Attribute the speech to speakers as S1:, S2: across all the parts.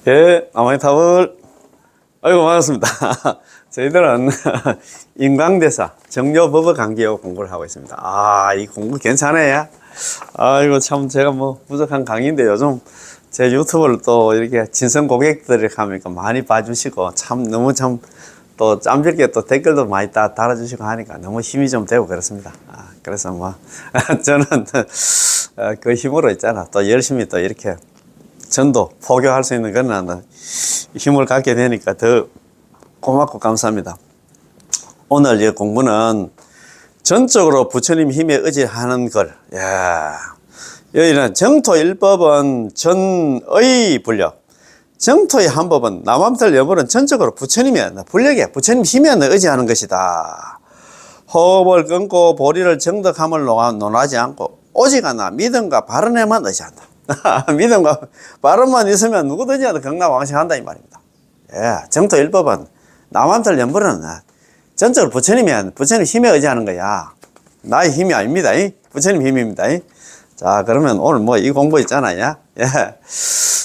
S1: 예, 아마이타월. 아이고, 반갑습니다. 저희들은 인강대사, 정려법어강기하고 공부를 하고 있습니다. 아, 이 공부 괜찮아요? 아이고, 참, 제가 뭐, 부족한 강의인데 요즘 제 유튜브를 또 이렇게 진성 고객들이 하니까 많이 봐주시고, 참, 너무 참, 또 짬질게 또 댓글도 많이 달아주시고 하니까 너무 힘이 좀 되고 그렇습니다. 그래서 뭐, 저는 그 힘으로 있잖아. 또 열심히 또 이렇게 전도, 포교할 수 있는 그런 힘을 갖게 되니까 더 고맙고 감사합니다. 오늘 이 공부는 전적으로 부처님 힘에 의지하는 걸. 야, 여기는 정토일법은 전의 불력, 정토의 한법은 남암탈 여물은 전적으로 부처님의 불력에 부처님 힘에 의지하는 것이다. 호흡을 끊고 보리를 정덕함을 논하지 않고 오직 하나 믿음과 바른에만 의지한다. 믿음과 바른만 있으면 누구든지 경락왕생한다 이 말입니다. 예, 정토일법은 남암탈 연불은 전적으로 부처님 힘에 의지하는 거야. 나의 힘이 아닙니다. 부처님 힘입니다. 자, 그러면 오늘 뭐 이 공부 있잖아요. 예.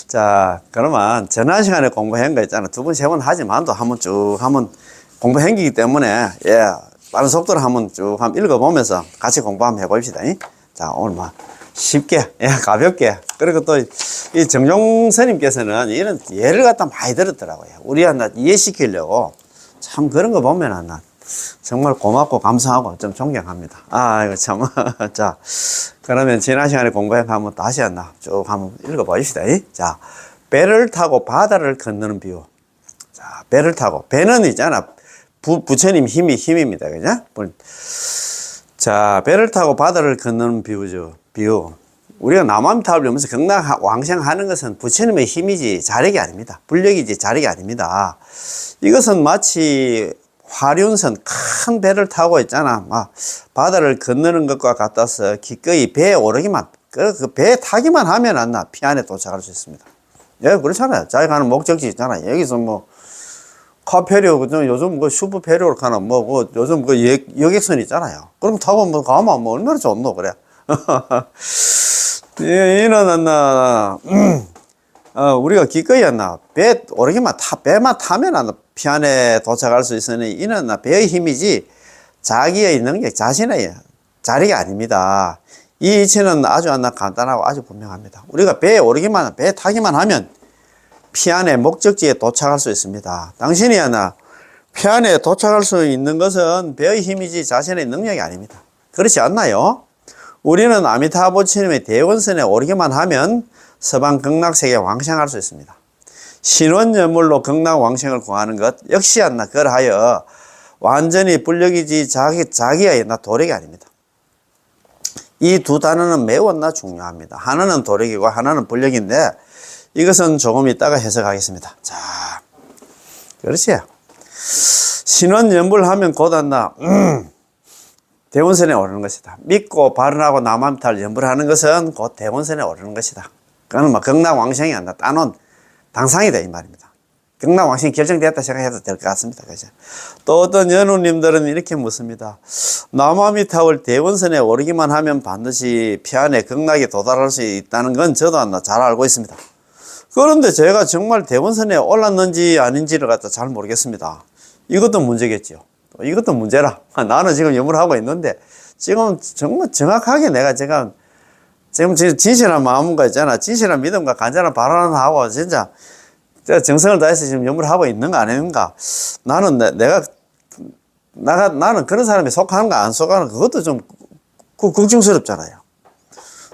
S1: 자, 그러면 지난 시간에 공부한 거 있잖아. 두 번, 세 번 하지만도 한번 쭉 한번 공부한 거기 때문에, 예, 빠른 속도로 한번 쭉 한번 읽어보면서 같이 공부 한번 해봅시다. 자, 오늘 뭐 쉽게, 예, 가볍게. 그리고 또 이 정종 스님께서는 이런 예를 갖다 많이 들었더라고요. 우리한테 이해시키려고. 참 그런 거 보면 나 정말 고맙고 감사하고 좀 존경합니다. 이거 참. 자, 그러면 지난 시간에 공부한 거 한번 다시 쭉 한번 읽어봅시다. 자, 배를 타고 바다를 건너는 비유. 자, 배를 타고. 배는 있잖아. 부처님 힘입니다. 그죠? 자, 배를 타고 바다를 건너는 비유죠. 비유. 우리가 남암탑을 하면서 경락왕생하는 것은 부처님의 힘이지 자력이 아닙니다. 불력이지 자력이 아닙니다. 이것은 마치 화륜선 큰 배를 타고 있잖아. 바다를 건너는 것과 같아서 기꺼이 배에 오르기만, 그 배에 타기만 하면 안나 피안에 도착할 수 있습니다. 예, 그렇잖아요. 자기가 가는 목적지 있잖아요. 여기서 뭐 카페료, 요즘 그 슈퍼 페리오로 가나 요즘 그 여객선 있잖아요. 그럼 타고 가면 얼마나 좋노, 그래. 이는 우리가 기꺼이 배 오르기만 배만 타면 피안에 도착할 수 있으니 이는 배의 힘이지 자기의 능력, 자신의 자력이 아닙니다. 이 이치는 아주 간단하고 아주 분명합니다. 우리가 배에 오르기만, 배 타기만 하면 피안의 목적지에 도착할 수 있습니다. 당신이 피안에 도착할 수 있는 것은 배의 힘이지 자신의 능력이 아닙니다. 그렇지 않나요? 우리는 아미타불 부처님의 대원선에 오르기만 하면 서방 극락세계에 왕생할 수 있습니다. 신원연물로 극락왕생을 구하는 것 역시 그러하여 완전히 불력이지 자기의 도력이 아닙니다. 이 두 단어는 매우 중요합니다. 하나는 도력이고 하나는 불력인데 이것은 조금 이따가 해석하겠습니다. 자, 그렇지. 신원연불 하면 곧 대원선에 오르는 것이다. 믿고 바른하고 남암탈 연불하는 것은 곧 대원선에 오르는 것이다. 그거는 극락왕생이 따놓은 당상이다 이 말입니다. 극락왕생이 결정되었다 생각해도 될 것 같습니다. 그죠? 또 어떤 연우님들은 이렇게 묻습니다. 남아미타불 대원선에 오르기만 하면 반드시 피안에 극락에 도달할 수 있다는 건 저도 잘 알고 있습니다. 그런데 제가 정말 대원선에 올랐는지 아닌지를 잘 모르겠습니다. 이것도 문제겠죠. 이것도 문제라. 나는 지금 연구를 하고 있는데 지금 정말 정확하게 내가 지금 진실한 마음과 있잖아. 진실한 믿음과 간절한 발언을 하고 진짜 정성을 다해서 지금 연구를 하고 있는 거 아닌가. 나는 나는 그런 사람이 속하는가 안 속하는가 그것도 좀 걱정스럽잖아요.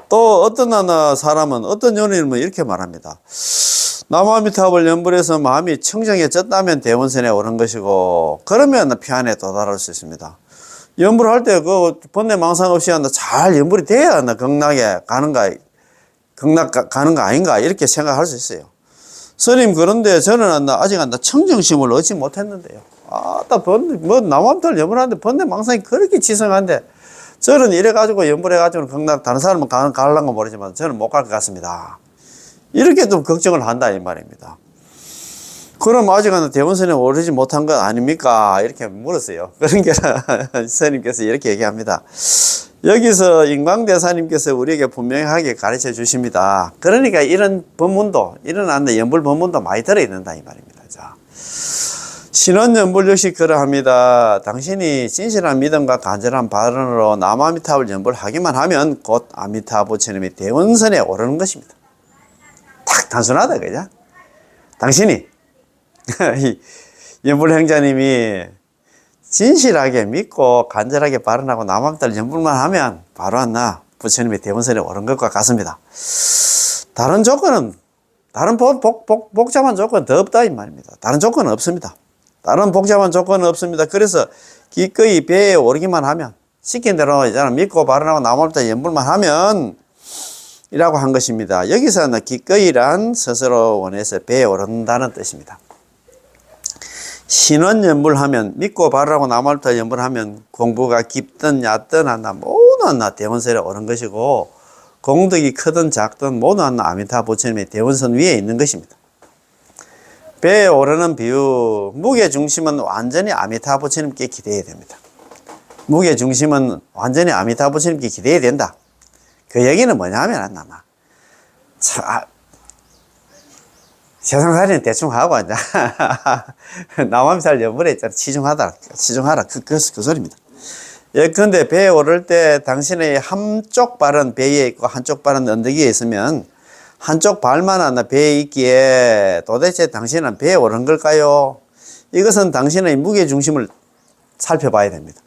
S1: 또 어떤 사람은 어떤 연예인은 이렇게 말합니다. 남아미타불 연불에서 마음이 청정해졌다면 대원선에 오른 것이고 그러면 피안에 도달할 수 있습니다. 연불할 때 번뇌망상 없이 잘 연불이 돼야 극락에 가는가 아닌가 이렇게 생각할 수 있어요. 스님 그런데 저는 아직 청정심을 얻지 못했는데요. 남아미타불 연불하는데 번뇌망상이 그렇게 지성한데 저는 이래가지고 연불해가지고 극락 다른 사람은 가려는 모르지만 저는 못 갈 것 같습니다. 이렇게 좀 걱정을 한다 이 말입니다. 그럼 아직은 대원선에 오르지 못한 것 아닙니까? 이렇게 물었어요. 그러니까 스님께서 이렇게 얘기합니다. 여기서 인광대사님께서 우리에게 분명하게 가르쳐 주십니다. 그러니까 이런 법문도, 일어나는 연불 법문도 많이 들어있는다 이 말입니다. 자, 신원연불 역시 그러합니다. 당신이 진실한 믿음과 간절한 발언으로 남아미타불 연불하기만 하면 곧 아미타 부처님이 대원선에 오르는 것입니다. 딱 단순하다 그죠? 당신이 이 연불행자님이 진실하게 믿고 간절하게 발언하고 남아미타불 연불만 하면 바로 나 부처님이 대원선에 오른 것과 같습니다. 다른 조건은, 다른 복잡한 조건은 더 없다 이 말입니다. 다른 조건은 없습니다. 다른 복잡한 조건은 없습니다. 그래서 기꺼이 배에 오르기만 하면, 시킨 대로 있잖아, 믿고 발언하고 남아미타 연불만 하면 이라고 한 것입니다. 여기서는 기꺼이란 스스로 원해서 배에 오른다는 뜻입니다. 신원연불하면, 믿고 발언하고 남아미타 연불하면 공부가 깊든 얕든 한다 모두 한나 대원선에 오른 것이고, 공덕이 크든 작든 모두 한나 아미타 부처님의 대원선 위에 있는 것입니다. 배에 오르는 비유, 무게중심은 완전히 아미타 부처님께 기대해야 됩니다. 무게중심은 완전히 아미타 부처님께 기대해야 된다. 그 얘기는 뭐냐면, 세상살이는 대충 하고, 이제, 남아미타불 연불에 있잖아. 치중하라. 그 소리입니다. 예컨대 배에 오를 때 당신의 한쪽 발은 배에 있고 한쪽 발은 언덕 위에 있으면 한쪽 발만 하나 배에 있기에 도대체 당신은 배에 오른 걸까요? 이것은 당신의 무게중심을 살펴봐야 됩니다.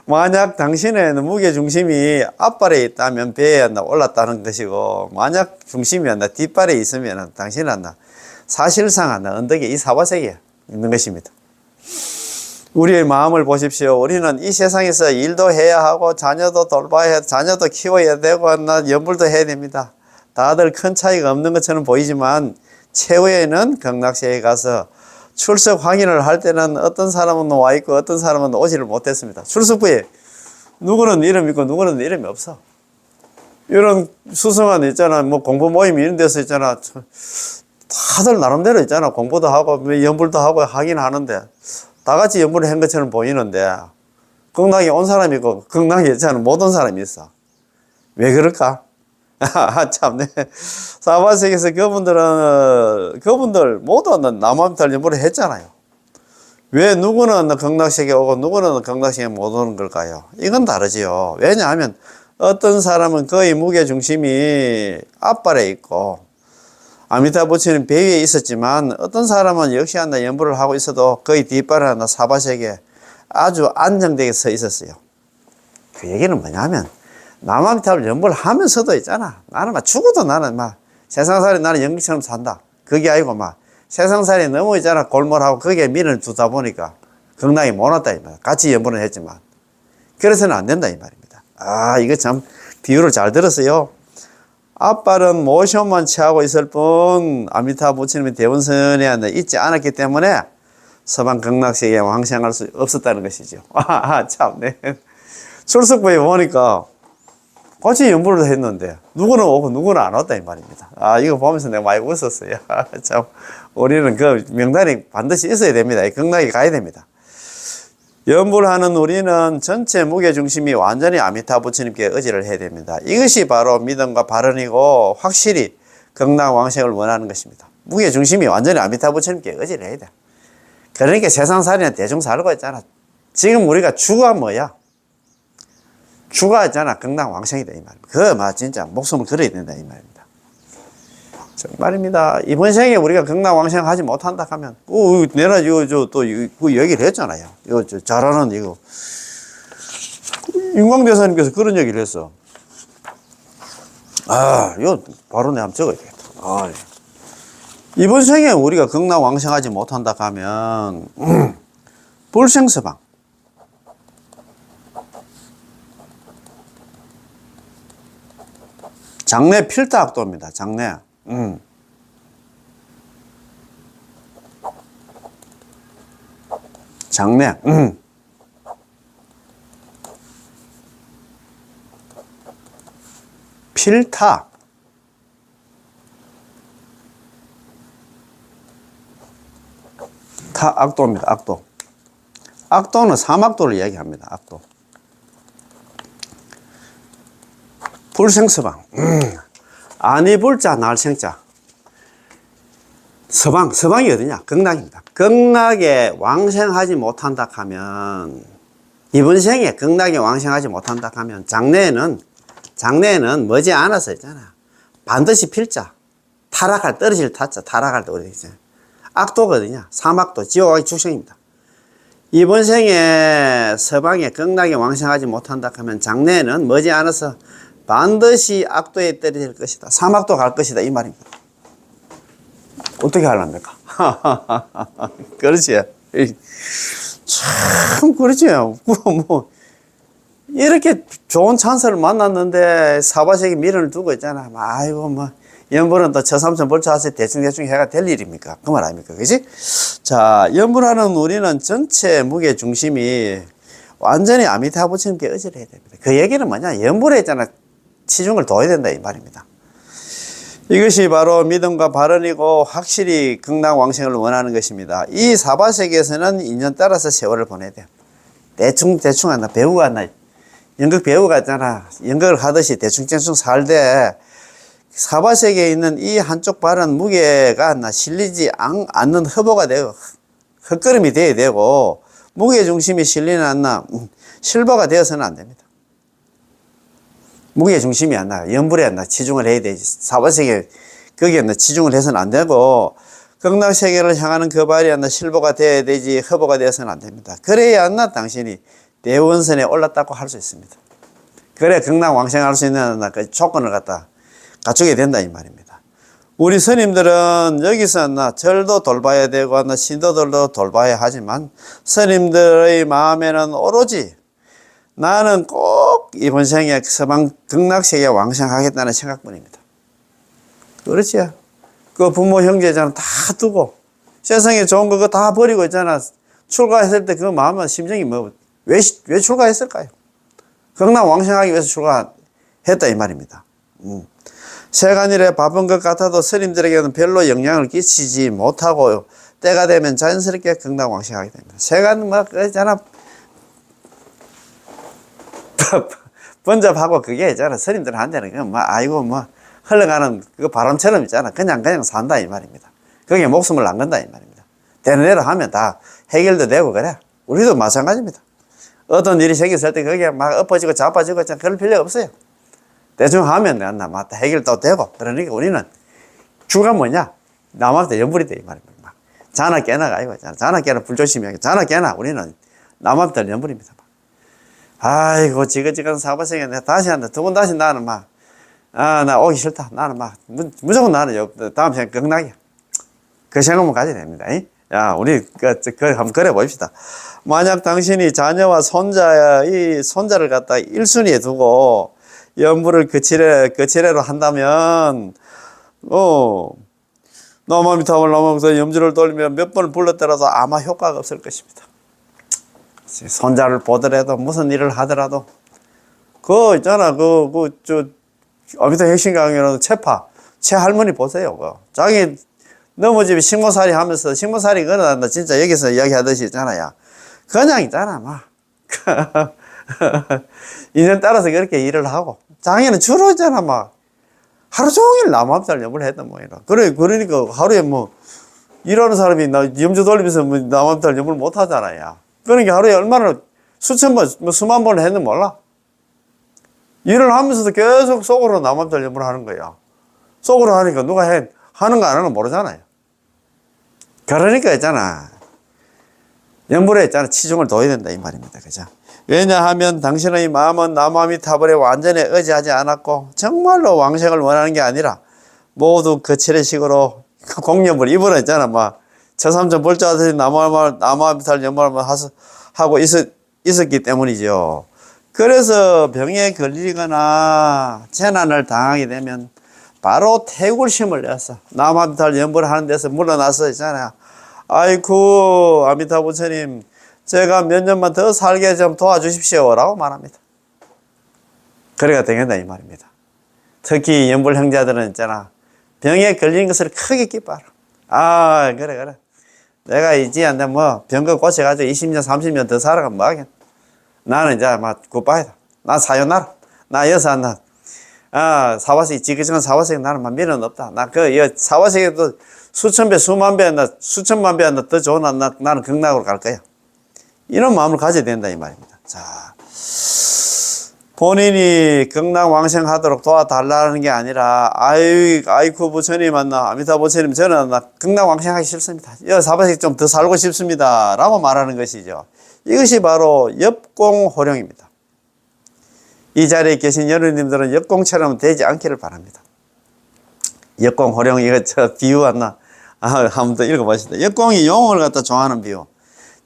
S1: 만약 당신의 무게중심이 앞발에 있다면 배에 올랐다는 것이고, 만약 중심이 뒷발에 있으면 당신은 사실상 언덕에 이 사바세계에 있는 것입니다. 우리의 마음을 보십시오. 우리는 이 세상에서 일도 해야 하고 자녀도 돌봐야, 자녀도 키워야 되고 연불도 해야 됩니다. 다들 큰 차이가 없는 것처럼 보이지만 최후에는 극락세에 가서 출석 확인을 할 때는 어떤 사람은 와 있고 어떤 사람은 오지를 못했습니다. 출석부에 누구는 이름이 있고 누구는 이름이 없어. 이런 수승안 있잖아. 뭐 공부 모임 이런 데서 있잖아. 다들 나름대로 있잖아. 공부도 하고 연불도 하고 하긴 하는데 다 같이 연불을 한 것처럼 보이는데 극락에 온 사람이 있고 극락에 있잖아. 못 온 사람이 있어. 왜 그럴까? 참네. 사바세계에서 그분들 모두 남아미타 연불을 했잖아요. 왜 누구는 극락세계에 오고 누구는 극락세계에 못 오는 걸까요? 이건 다르지요. 왜냐하면 어떤 사람은 거의 무게중심이 앞발에 있고 아미타 부처님 배 위에 있었지만 어떤 사람은 역시 연불을 하고 있어도 거의 뒷발에 사바세계에 아주 안정되게 서 있었어요. 그 얘기는 뭐냐면 남아미타불 연불을 하면서도 있잖아. 나는 죽어도 나는 세상살이 나는 연기처럼 산다. 그게 아니고 세상살이 너무 있잖아. 골몰하고 거기에 미련을 두다 보니까 극락에 못 왔다 이 말이야. 같이 연불은 했지만. 그래서는 안 된다 이 말입니다. 이거 참 비유를 잘 들었어요. 앞발은 모션만 취하고 있을 뿐 아미타 부처님의 대원선에 있지 않았기 때문에 서방 극락세계에 왕생할 수 없었다는 것이죠. 참네. 출석부에 보니까 같이 연불을 했는데 누구는 오고 누구는 안 왔다 이 말입니다. 이거 보면서 내가 많이 웃었어요. 참 우리는 그 명단이 반드시 있어야 됩니다. 극락에 가야 됩니다. 연불하는 우리는 전체 무게중심이 완전히 아미타 부처님께 의지를 해야 됩니다. 이것이 바로 믿음과 발언이고 확실히 극락 왕생을 원하는 것입니다. 무게중심이 완전히 아미타 부처님께 의지를 해야 돼. 그러니까 세상살이는 대충 살고 있잖아. 지금 우리가 주가 뭐야? 주가 있잖아. 극락 왕생이다 이 말입니다. 진짜 목숨을 걸어야 된다 이 말입니다. 정말입니다. 이번 생에 우리가 극락 왕생 하지 못한다 하면, 내가 또 얘기를 했잖아요. 잘하는 인광대사님께서 그런 얘기를 했어. 이거 바로 내가 한번 적어야 되겠다. 이번 생에 우리가 극락 왕생 하지 못한다 하면, 불생서방. 장래 필타학도입니다. 장래. 장래. 필타. 악도입니다. 악도. 악도는 삼악도를 이야기합니다. 악도. 불생서방. 아니 불자 날생자. 서방이 어디냐? 극락입니다. 극락에 왕생하지 못한다 하면, 이번 생에 극락에 왕생하지 못한다 하면, 장래에는 머지않아서 있잖아. 반드시 필자. 떨어질 타자. 타락할 때 어디 있잖아. 악도가 어디냐? 삼악도, 지옥의 축생입니다. 이번 생에 서방에 극락에 왕생하지 못한다 하면, 장래에는 머지않아서 반드시 악도에 떨어질 것이다. 삼악도 갈 것이다. 이 말입니다. 어떻게 하랍니까? 그렇지. 참, 그렇지. 이렇게 좋은 찬스를 만났는데, 사바세계 미련을 두고 있잖아. 아이고, 연분은 또 처삼천 벌초하세 대충 해가 될 일입니까? 그 말 아닙니까? 그지? 자, 연분하는 우리는 전체 무게 중심이 완전히 아미타 부처님께 의지를 해야 됩니다. 그 얘기는 뭐냐? 연분에 있잖아. 치중을 둬야 된다. 이 말입니다. 이것이 바로 믿음과 발언이고 확실히 극락왕생을 원하는 것입니다. 이 사바세계에서는 인연 따라서 세월을 보내야 돼요. 대충 하나 배우가 하나 연극 배우가 있잖아. 연극을 하듯이 대충 살되 사바세계에 있는 이 한쪽 발은 무게가 실리지 않는 허보가 되고 헛걸음이 돼야 되고 무게중심이 실리는 않나 실버가 되어서는 안 됩니다. 무게 중심이 안 나, 연불에 안 나, 치중을 해야 되지. 사바세계, 거기에 치중을 해서는 안 되고, 극락세계를 향하는 그 발이 안 나, 실버가 돼야 되지, 허버가 되어서는 안 됩니다. 그래야 안 나, 당신이 대원선에 올랐다고 할 수 있습니다. 그래야 극락왕생할 수 있는 그 조건을 갖추게 된다, 이 말입니다. 우리 스님들은 여기서 안 나, 절도 돌봐야 되고, 안 나, 신도들도 돌봐야 하지만, 스님들의 마음에는 오로지, 나는 꼭 이번 생에 서방 극락세계에 왕생하겠다는 생각뿐입니다. 그렇지? 그 부모 형제잖아 다 두고 세상에 좋은 거 다 버리고 있잖아. 출가했을 때 그 마음은 심정이 왜 출가했을까요? 극락 왕생하기 위해서 출가했다 이 말입니다. 세간일에 바쁜 것 같아도 스님들에게는 별로 영향을 끼치지 못하고 때가 되면 자연스럽게 극락 왕생하게 됩니다. 세간 그잖아. 번잡하고 그게 있잖아. 스님들한테는 흘러가는 그 바람처럼 있잖아. 그냥 산다 이 말입니다. 그게 목숨을 안 건다 이 말입니다. 되는 대로 하면 다 해결도 되고 그래. 우리도 마찬가지입니다. 어떤 일이 생겼을 때 그게 엎어지고 자빠지고 그럴 필요 없어요. 대충 하면 다 해결도 되고. 그러니까 우리는 주가 뭐냐? 남한테 연불이 돼 이 말입니다. 자나 깨나가 아니고 자나 깨나 불조심히 하게. 자나 깨나 우리는 남한테 연불입니다. 아이고, 지긋지긋한 사바세계 내가 다시 한다. 두 번 다시 나는 나 오기 싫다. 나는 무조건 나는 다음 생각 극락이야. 그 생각만 가져야 됩니다. 야, 우리, 한번 그래 봅시다. 만약 당신이 자녀와 손자를 갖다 1순위에 두고 연부를 거치레로 한다면, 나마미타불 나마미타 염주를 돌리면 몇 번을 불렀더라도 아마 효과가 없을 것입니다. 손자를 보더라도 무슨 일을 하더라도 있잖아 아미타 핵심 강의로는 채 할머니 보세요. 자기 넘어지면 식모살이 하면서 식모살이 그러나 진짜 여기서 이야기하듯이 있잖아요. 그냥 있잖아 인연 따라서 그렇게 일을 하고 장애는 주로 있잖아 하루 종일 남암살 염을 했던 모양이라. 그러니까 하루에 일하는 사람이 염주 돌리면서 남암살 염을 못 하잖아요. 그러니까 하루에 얼마나 수천 번, 수만 번을 했는지 몰라. 일을 하면서도 계속 속으로 남한테 연구를 하는 거야. 속으로 하니까 누가 하는 거 안 하는 거 모르잖아요. 그러니까 있잖아. 연불에 있잖아. 치중을 둬야 된다. 이 말입니다. 그죠? 왜냐하면 당신의 마음은 나마미타불에 완전히 의지하지 않았고, 정말로 왕생을 원하는 게 아니라, 모두 거칠의식으로 공연불, 이분은 있잖아. 처삼천 벌자들이 나마미탈 연말만 하고 있었기 때문이죠. 그래서 병에 걸리거나 재난을 당하게 되면 바로 태굴심을 내서 나마미탈 연불을 하는 데서 물러나서 있잖아요. 아이쿠 아미타 부처님 제가 몇 년만 더 살게 좀 도와주십시오 라고 말합니다. 그래가 되겠다 이 말입니다. 특히 연불 형제들은 있잖아 병에 걸린 것을 크게 기뻐하라. 그래 내가 이제 안돼 뭐 병거 고쳐가지고 20년 30년 더 살아가면 뭐하겠. 나는 이제 막 굿바이다. 나 사요나라. 나 여기서 한다. 아, 사화색, 지그정한 사화색 나는 막 미련 없다. 나 사화색에도 수천 배, 수만 배, 수천만 배 더 좋은 나는 극락으로 갈 거야. 이런 마음을 가져야 된다, 이 말입니다. 자, 본인이 극락왕생하도록 도와달라는 게 아니라, 아이쿠 부처님 만나, 아미타 부처님, 저는 극락왕생하기 싫습니다. 사화색 좀 더 살고 싶습니다. 라고 말하는 것이죠. 이것이 바로 엽공호령입니다. 이 자리에 계신 여러분들은 엽공처럼 되지 않기를 바랍니다. 엽공호령, 이거 비유 왔나? 한번 더 읽어보시다. 엽공이 용을 갖다 좋아하는 비유.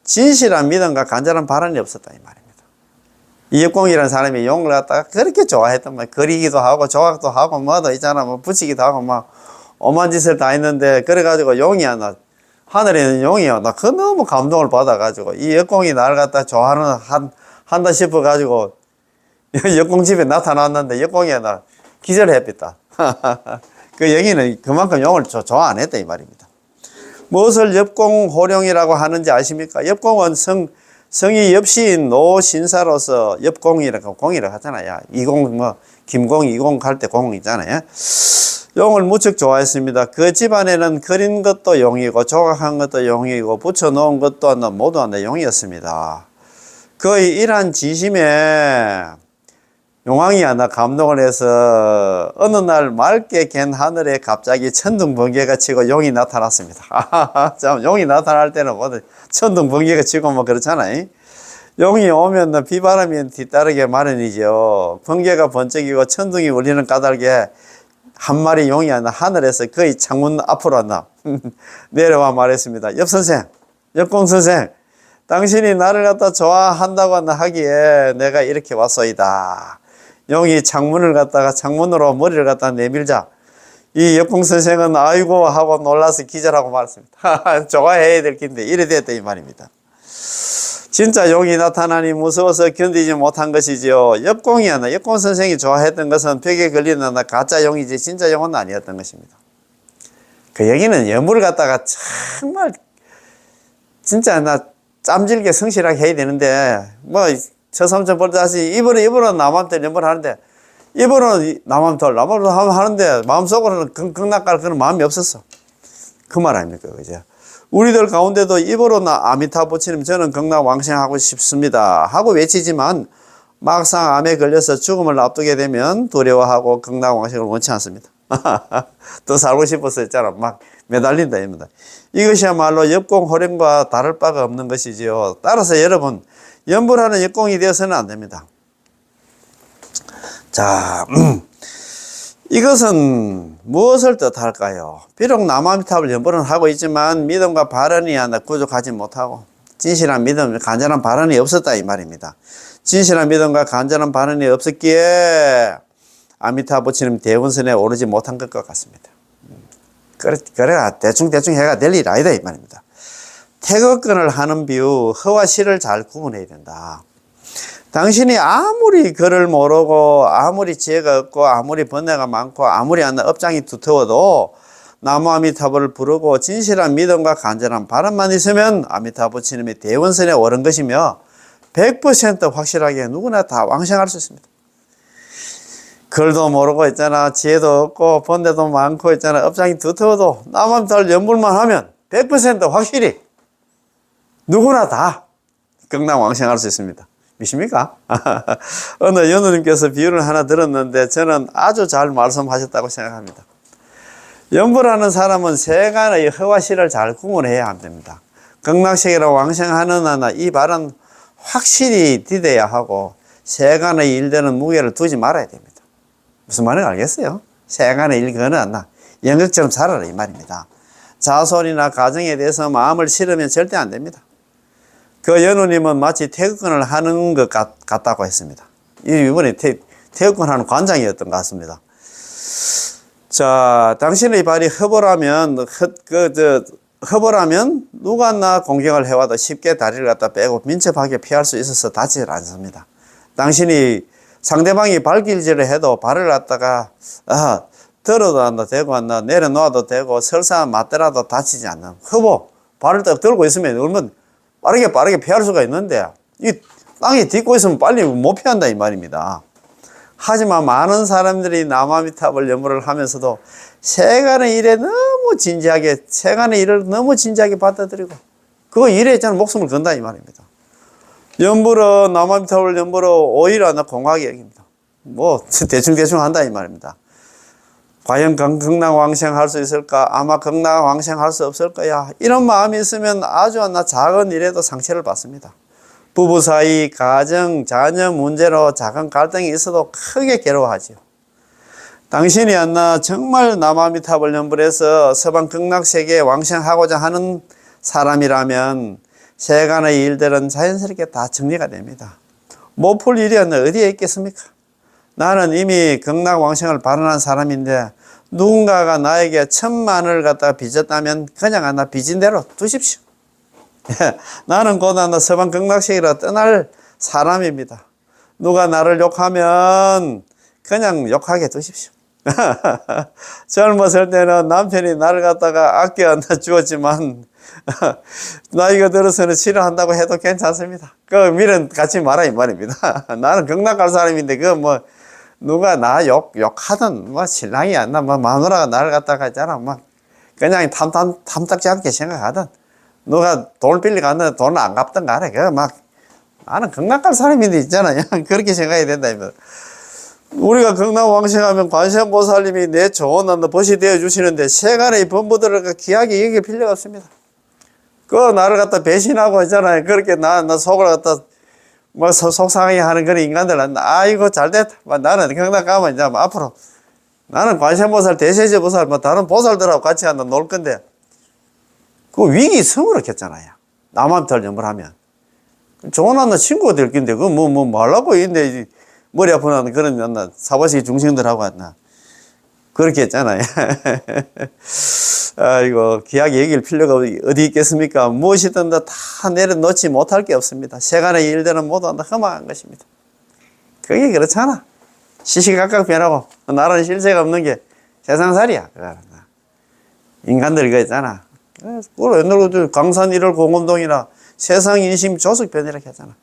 S1: 진실한 믿음과 간절한 바람이 없었다, 이 말입니다. 이 엽공이라는 사람이 용을 갖다가 그렇게 좋아했단 말이야. 그리기도 하고, 조각도 하고, 뭐도 있잖아. 뭐 붙이기도 하고, 막, 오만 짓을 다 했는데, 그래가지고 용이야, 하늘에 있는 용이야. 나 그 너무 감동을 받아가지고, 이 엽공이 나를 갖다 한다 싶어가지고, 역공 집에 나타났는데 역공이 나 기절했다. 그 얘기는 그만큼 용을 좋아 안 했다 이 말입니다. 무엇을 엽공호령이라고 하는지 아십니까? 엽공은 성이 엽시인 노신사로서 엽공이라고 공이라고 하잖아요. 이공 뭐 김공 이공 할 때 공 있잖아요. 용을 무척 좋아했습니다. 그 집안에는 그린 것도 용이고 조각한 것도 용이고 붙여놓은 것도 모두 용이었습니다. 그의 이러한 지심에 용왕이 하나 감동을 해서 어느 날 맑게 갠 하늘에 갑자기 천둥번개가 치고 용이 나타났습니다. 참, 용이 나타날 때는 뭐 천둥번개가 치고 뭐 그렇잖아요. 용이 오면 비바람이 뒤따르게 마련이죠. 번개가 번쩍이고 천둥이 울리는 까닭에 한 마리 용이 하나 하늘에서 거의 창문 앞으로 하나 내려와 말했습니다. 엽선생, 엽공선생, 당신이 나를 갖다 좋아한다고 하기에 내가 이렇게 왔소이다. 용이 창문으로 머리를 갖다 내밀자. 이 엽공선생은 아이고 하고 놀라서 기절하고 말했습니다. 좋아해야 될 긴데 이래 됐다 이 말입니다. 진짜 용이 나타나니 무서워서 견디지 못한 것이지요. 엽공선생이 좋아했던 것은 벽에 걸리는 가짜 용이지 진짜 용은 아니었던 것입니다. 그 얘기는 염을 갖다가 정말 진짜 짬질게 성실하게 해야 되는데 뭐 처삼천 벌다시 입으로 남한테 연보를 하는데 입으로는 남한테 하는데 마음속으로는 극락갈 그런 마음이 없었어. 그 말 아닙니까 그죠? 우리들 가운데도 입으로 아미타 부처님 저는 극락왕생하고 싶습니다 하고 외치지만 막상 암에 걸려서 죽음을 앞두게 되면 두려워하고 극락왕생을 원치 않습니다. 더 살고 싶어서 했잖아. 막 매달린다 입니다. 이것이야말로 엽공호령과 다를 바가 없는 것이지요. 따라서 여러분 염불하는 엽공이 되어서는 안 됩니다. 자, 이것은 무엇을 뜻할까요? 비록 남아미탑을 염불은 하고 있지만 믿음과 발언이 구족하지 못하고 진실한 믿음, 간절한 발언이 없었다 이 말입니다. 진실한 믿음과 간절한 발언이 없었기에 아미타 부처님 대원선에 오르지 못한 것 같습니다. 그래 대충 해가 될 일 아니다 이 말입니다. 태극권을 하는 비유, 허와 실을 잘 구분해야 된다. 당신이 아무리 글을 모르고 아무리 지혜가 없고 아무리 번뇌가 많고 아무리 업장이 두터워도 나무 아미타불을 부르고 진실한 믿음과 간절한 바람만 있으면 아미타 부처님의 대원선에 오른 것이며 100% 확실하게 누구나 다 왕생할 수 있습니다. 글도 모르고 있잖아, 지혜도 없고 번뇌도 많고 있잖아, 업장이 두터워도 나무 아미타불 연불만 하면 100% 확실히 누구나 다 극락왕생할 수 있습니다. 믿습니까? 어느 연우님께서 비유를 하나 들었는데 저는 아주 잘 말씀하셨다고 생각합니다. 연불하는 사람은 세간의 허와 실을 잘 구분해야 합니다. 극락세계로 왕생하는 이 발은 확실히 디뎌야 하고 세간의 일되는 무게를 두지 말아야 됩니다. 무슨 말인지 알겠어요? 세간의 일거는 연극처럼 살아라 이 말입니다. 자손이나 가정에 대해서 마음을 실으면 절대 안 됩니다. 그 연우님은 마치 태극권을 하는 것 같다고 했습니다. 이번에 태극권 하는 관장이었던 것 같습니다. 자, 당신의 발이 허벌하면 누가 공격을 해와도 쉽게 다리를 갖다 빼고 민첩하게 피할 수 있어서 다치지 않습니다. 당신이 상대방이 발길질을 해도 발을 갖다가 들어도 되고 내려놓아도 되고 설사 맞더라도 다치지 않는 허보, 발을 딱 들고 있으면 얼마나 빠르게 피할 수가 있는데, 이 땅에 딛고 있으면 빨리 못 피한다 이 말입니다. 하지만 많은 사람들이 나무아미탑을 연불을 하면서도 세간의 일에 너무 진지하게, 세간의 일을 너무 진지하게 받아들이고 그 일에 있잖아 목숨을 건다 이 말입니다. 연불은 나무아미탑을 연불로 오히려 나 공하게 여깁니다. 뭐 대충 한다 이 말입니다. 과연 극락왕생할 수 있을까? 아마 극락왕생할 수 없을 거야. 이런 마음이 있으면 아주 작은 일에도 상처를 받습니다. 부부 사이, 가정, 자녀 문제로 작은 갈등이 있어도 크게 괴로워하지요. 당신이 정말 나무아미탑을 연불해서 서방 극락세계에 왕생하고자 하는 사람이라면 세간의 일들은 자연스럽게 다 정리가 됩니다. 못 풀 일이 어디에 있겠습니까? 나는 이미 극락왕생을 발언한 사람인데 누군가가 나에게 1,000만을 갖다가 빚었다면 그냥 나 빚은 대로 두십시오. 나는 곧 서방 극락세계로 떠날 사람입니다. 누가 나를 욕하면 그냥 욕하게 두십시오. 젊었을 때는 남편이 나를 갖다가 아껴 주었지만 나이가 들어서는 싫어한다고 해도 괜찮습니다. 그 미련 갖지 마라 이 말입니다. 나는 극락 갈 사람인데 누가 나 욕하든 신랑이 마누라가 나를 갖다가 있잖아 그냥 탐탁지 않게 생각하든 누가 돈 빌리고 갔는데 돈을 안 갚든 간에 나는 극락 갈 사람인데 있잖아요. 그렇게 생각해야 된다 이거. 우리가 극락왕생하면 관세음보살님이 내 좋은 벗이 되어 주시는데 세간의 범부들을 귀하게 여길 필요가 없습니다. 나를 갖다 배신하고 있잖아요. 그렇게 나 속을 갖다 속상하게 하는 그런 인간들, 아이고 잘됐다. 나는 극락 가면 이제 앞으로 나는 관세음보살, 대세제보살, 다른 보살들하고 같이 놀 건데 그 위기 성으로 켰잖아요. 나무아미탑을 연불하면 좋은 친구가 될 건데 뭐 하려고 있는데 머리 아프나 그런 사바세계 중생들하고 그렇게 했잖아요. 아이고 귀하게 여길 필요가 어디 있겠습니까? 무엇이든 다 내려놓지 못할 게 없습니다. 세간의 일들은 모두 험한 것입니다. 그게 그렇잖아. 시시각각 변하고 나라는 실체가 없는 게 세상살이야. 인간들 이거 있잖아. 옛날에 강산 1월 공업동이나 세상 인심 조석변이라고 했잖아.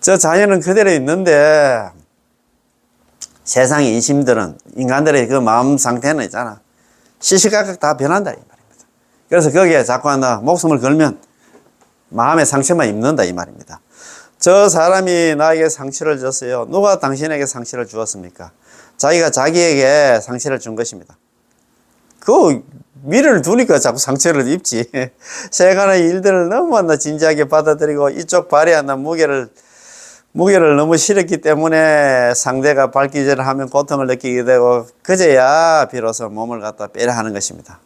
S1: 저 자연은 그대로 있는데 세상 인심들은 인간들의 그 마음 상태는 있잖아. 시시각각 다 변한다 이 말입니다. 그래서 거기에 자꾸 목숨을 걸면 마음의 상처만 입는다 이 말입니다. 저 사람이 나에게 상처를 줬어요. 누가 당신에게 상처를 주었습니까? 자기가 자기에게 상처를 준 것입니다. 그 미련을 두니까 자꾸 상처를 입지. 세간의 일들을 너무 진지하게 받아들이고 이쪽 발에 무게를 너무 실었기 때문에 상대가 발기질을 하면 고통을 느끼게 되고 그제야 비로소 몸을 갖다 빼려 하는 것입니다.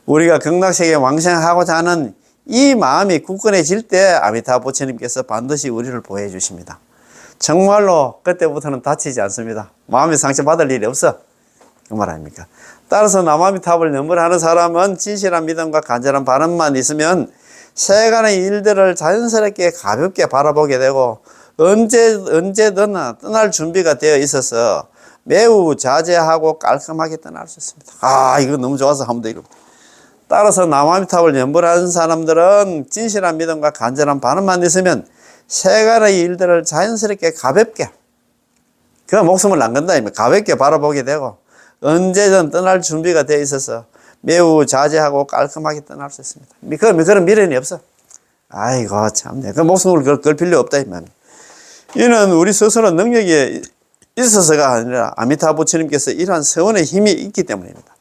S1: 우리가 극락세계에 왕생하고자 하는 이 마음이 굳건해질 때 아미타부 부처님께서 반드시 우리를 보호해 주십니다. 정말로 그때부터는 다치지 않습니다. 마음의 상처받을 일이 없어. 그 말 아닙니까? 따라서 나무아미탑을 연불하는 사람은 진실한 믿음과 간절한 바람만 있으면 세간의 일들을 자연스럽게 가볍게 바라보게 되고 언제든 떠날 준비가 되어 있어서 매우 자제하고 깔끔하게 떠날 수 있습니다. 이거 너무 좋아서 한번 더 읽어볼게요. 따라서 나무아미탑을 연불하는 사람들은 진실한 믿음과 간절한 바람만 있으면 세간의 일들을 자연스럽게 가볍게 그 목숨을 남긴다. 가볍게 바라보게 되고 언제든 떠날 준비가 되어 있어서 매우 자제하고 깔끔하게 떠날 수 있습니다. 그런 미련이 없어. 아이고 참네. 그 목숨을 걸 필요 없다 이 말이야. 이는 우리 스스로 능력이 있어서가 아니라 아미타부 부처님께서 이러한 서원의 힘이 있기 때문입니다.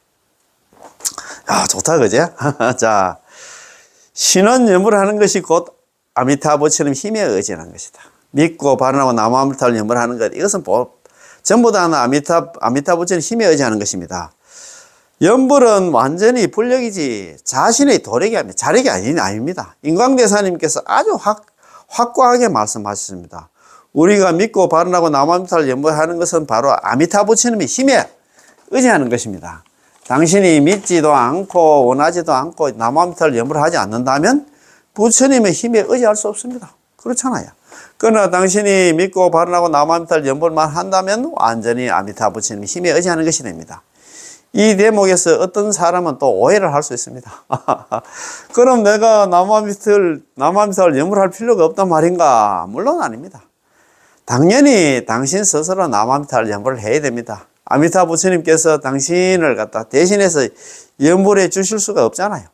S1: 야 좋다 그제? 자 신원 연불하는 것이 곧 아미타부 부처님 힘에 의지하는 것이다. 믿고 발언하고 나무아미탑을 연불하는 것 이것은 전부 다 아미타부 부처님 힘에 의지하는 것입니다. 연불은 완전히 불력이지 자신의 도력이 아닙니다. 자력이 아닙니다. 인광대사님께서 아주 확고하게 말씀하셨습니다. 우리가 믿고 발언하고 나무아미탑을 연불하는 것은 바로 아미타부 부처님의 힘에 의지하는 것입니다. 당신이 믿지도 않고 원하지도 않고 나무아미탑을 연불하지 않는다면 부처님의 힘에 의지할 수 없습니다. 그렇잖아요. 그러나 당신이 믿고 발언하고 나무아미탑을 연불만 한다면 완전히 아미타부 부처님의 힘에 의지하는 것이 됩니다. 이 대목에서 어떤 사람은 또 오해를 할 수 있습니다. 그럼 내가 남아미타를 염불할 필요가 없단 말인가? 물론 아닙니다. 당연히 당신 스스로 남아미타를 염불을 해야 됩니다. 아미타 부처님께서 당신을 갖다 대신해서 염불해 주실 수가 없잖아요.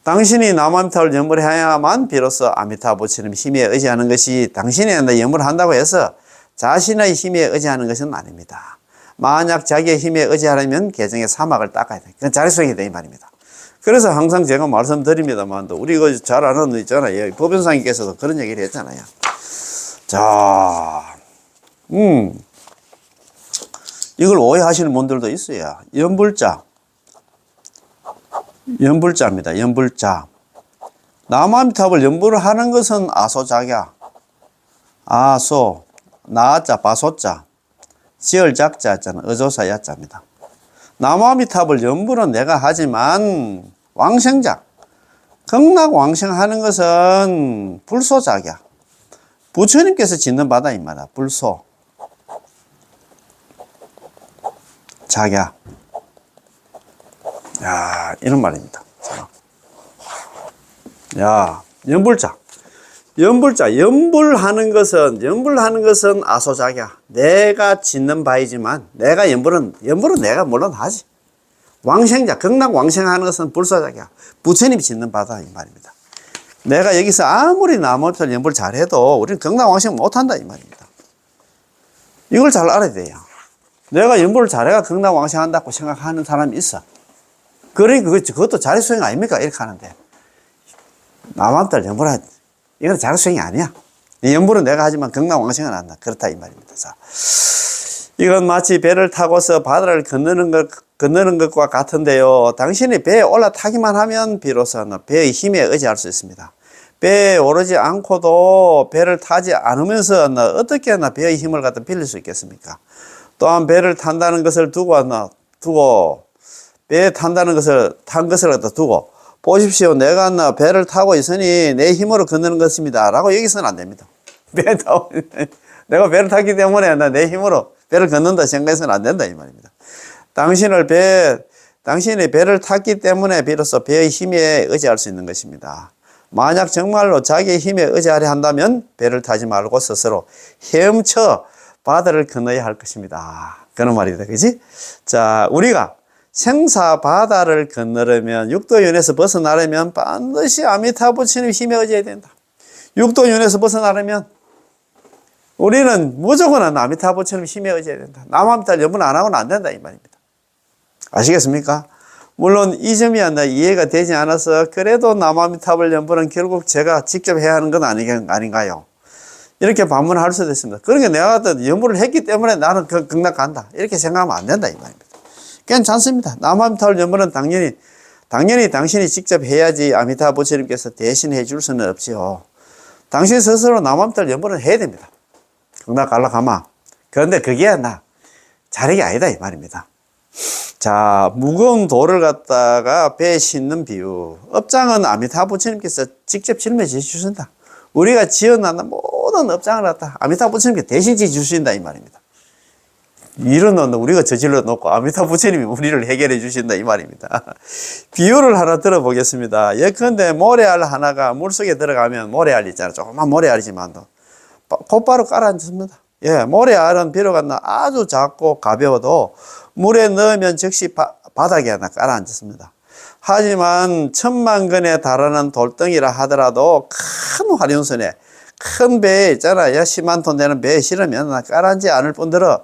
S1: 당신이 남아미타를 염불해야만 비로소 아미타 부처님 힘에 의지하는 것이, 당신이 염불을 한다고 해서 자신의 힘에 의지하는 것은 아닙니다. 만약 자기의 힘에 의지하려면 계정의 사막을 닦아야 돼. 그건 자립성이 돼 이 말입니다. 그래서 항상 제가 말씀드립니다만, 우리 이거 잘 아는 분 있잖아요. 법연상님께서도 그런 얘기를 했잖아요. 자, 이걸 오해하시는 분들도 있어요. 연불자입니다. 연불자. 남아미탑을 연불을 하는 것은 아소작야, 아소, 나자, 바소자, 지얼작자 있잖아. 어조사 야자입니다. 남아미탑을 연불은 내가 하지만 왕생작, 극락왕생하는 것은 불소작야. 부처님께서 짓는 바다 이 말이야. 불소. 작야. 야, 이런 말입니다. 야, 연불자. 연불하는 것은 아소작야. 내가 짓는 바이지만, 연불은 내가 물론 하지. 왕생자, 극락왕생하는 것은 불소작야. 부처님이 짓는 바다 이 말입니다. 내가 여기서 아무리 남아미타 연불 잘해도 우리는 극락왕생 못한다 이 말입니다. 이걸 잘 알아야 돼요. 내가 연불을 잘해가 극락왕생한다고 생각하는 사람이 있어. 그러니까 그것도 자립수행 아닙니까? 이렇게 하는데. 남아미타 연불은 이건 자립수행이 아니야. 이 연불은 내가 하지만 극락왕생은 안 한다. 그렇다 이 말입니다. 자, 이건 마치 배를 타고서 바다를 건너는 것과 같은데요. 당신이 배에 올라타기만 하면 비로소 배의 힘에 의지할 수 있습니다. 배에 오르지 않고도 배를 타지 않으면서 어떻게 배의 힘을 갖다 빌릴 수 있겠습니까? 또한 배를 탄다는 것을 두고 배에 탄다는 것을 탄 것을 갖다 두고 보십시오. 내가 배를 타고 있으니 내 힘으로 건너는 것입니다. 라고 얘기해서는 안 됩니다. 내가 배를 탔기 때문에 내 힘으로 배를 걷는다 생각해서는 안 된다 이 말입니다. 당신이 배를 탔기 때문에 비로소 배의 힘에 의지할 수 있는 것입니다. 만약 정말로 자기의 힘에 의지하려 한다면 배를 타지 말고 스스로 헤엄쳐 바다를 건너야 할 것입니다. 그런 말이다. 그지? 자, 우리가 생사 바다를 건너려면, 육도윤회에서 벗어나려면 반드시 아미타 부처님 힘에 의지해야 된다. 육도윤회에서 벗어나려면 우리는 무조건 아미타 부처님 힘에 의지해야 된다. 남아미타 연분 안 하고는 안 된다 이 말입니다. 아시겠습니까? 물론 이 점이 이해가 되지 않아서 그래도 남아미타불 연불은 결국 제가 직접 해야 하는 건 아닌가요? 이렇게 반문할 수도 있습니다. 그러니까 내가 연불을 했기 때문에 나는 극락 간다. 이렇게 생각하면 안 된다 이 말입니다. 괜찮습니다. 남아미타불 연불은 당연히 당신이 직접 해야지 아미타 부처님께서 대신 해줄 수는 없지요. 당신 스스로 남아미타불 연불은 해야 됩니다. 극락 갈라 가마. 그런데 그게 자력이 아니다 이 말입니다. 자, 무거운 돌을 갖다가 배에 싣는 비유. 업장은 아미타 부처님께서 직접 짊어 주신다. 우리가 지어놨는 모든 업장을 갖다 아미타 부처님께 대신 주신다 이 말입니다. 일은 우리가 저질러 놓고 아미타 부처님이 우리를 해결해 주신다 이 말입니다. 비유를 하나 들어보겠습니다. 예컨대 모래알 하나가 물속에 들어가면 모래알 있잖아요. 조그만 모래알이지만 곧바로 가라앉습니다. 예, 모래알은 비록 아주 작고 가벼워도 물에 넣으면 즉시 바닥에 가라앉습니다. 하지만 10,000건에 달하는 돌덩이라 하더라도 큰 화륜선에 큰 배에 있잖아요. 10만 톤 되는 배에 실으면 가라앉지 않을 뿐더러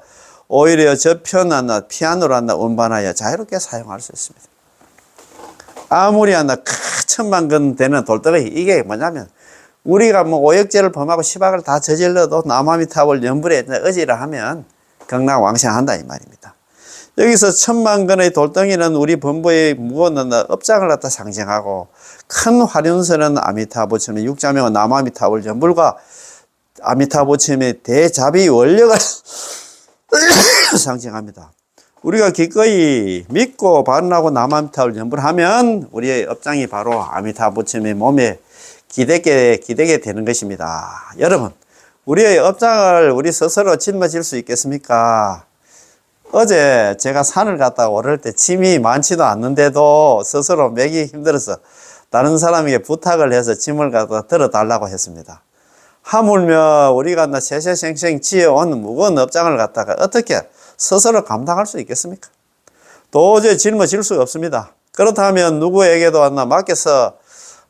S1: 오히려 저편 피안으로 운반하여 자유롭게 사용할 수 있습니다. 아무리 10,000,000건 되는 돌덩이, 이게 뭐냐면 우리가 오역죄를 범하고 시박을 다 저질러도 남아미타불 연불에 의지를 하면 극락왕생한다 이 말입니다. 여기서 10,000,000건의 돌덩이는 우리 범부의 무거운 업장을 갖다 상징하고, 큰 화륜선은 아미타 부처님의 육자명은 남아미타불 연불과 아미타 부처님의 대자비 원력을 상징합니다. 우리가 기꺼이 믿고 반응하고 남아미타불 연불하면 우리의 업장이 바로 아미타 부처님의 몸에 기대게 되는 것입니다. 여러분, 우리의 업장을 우리 스스로 짊어질 수 있겠습니까? 어제 제가 산을 갔다가 오를 때 짐이 많지도 않는데도 스스로 매기 힘들어서 다른 사람에게 부탁을 해서 짐을 갖다 들어달라고 했습니다. 하물며 우리가 세세생생 지어온 무거운 업장을 갖다가 어떻게 스스로 감당할 수 있겠습니까? 도저히 짊어질 수가 없습니다. 그렇다면 누구에게도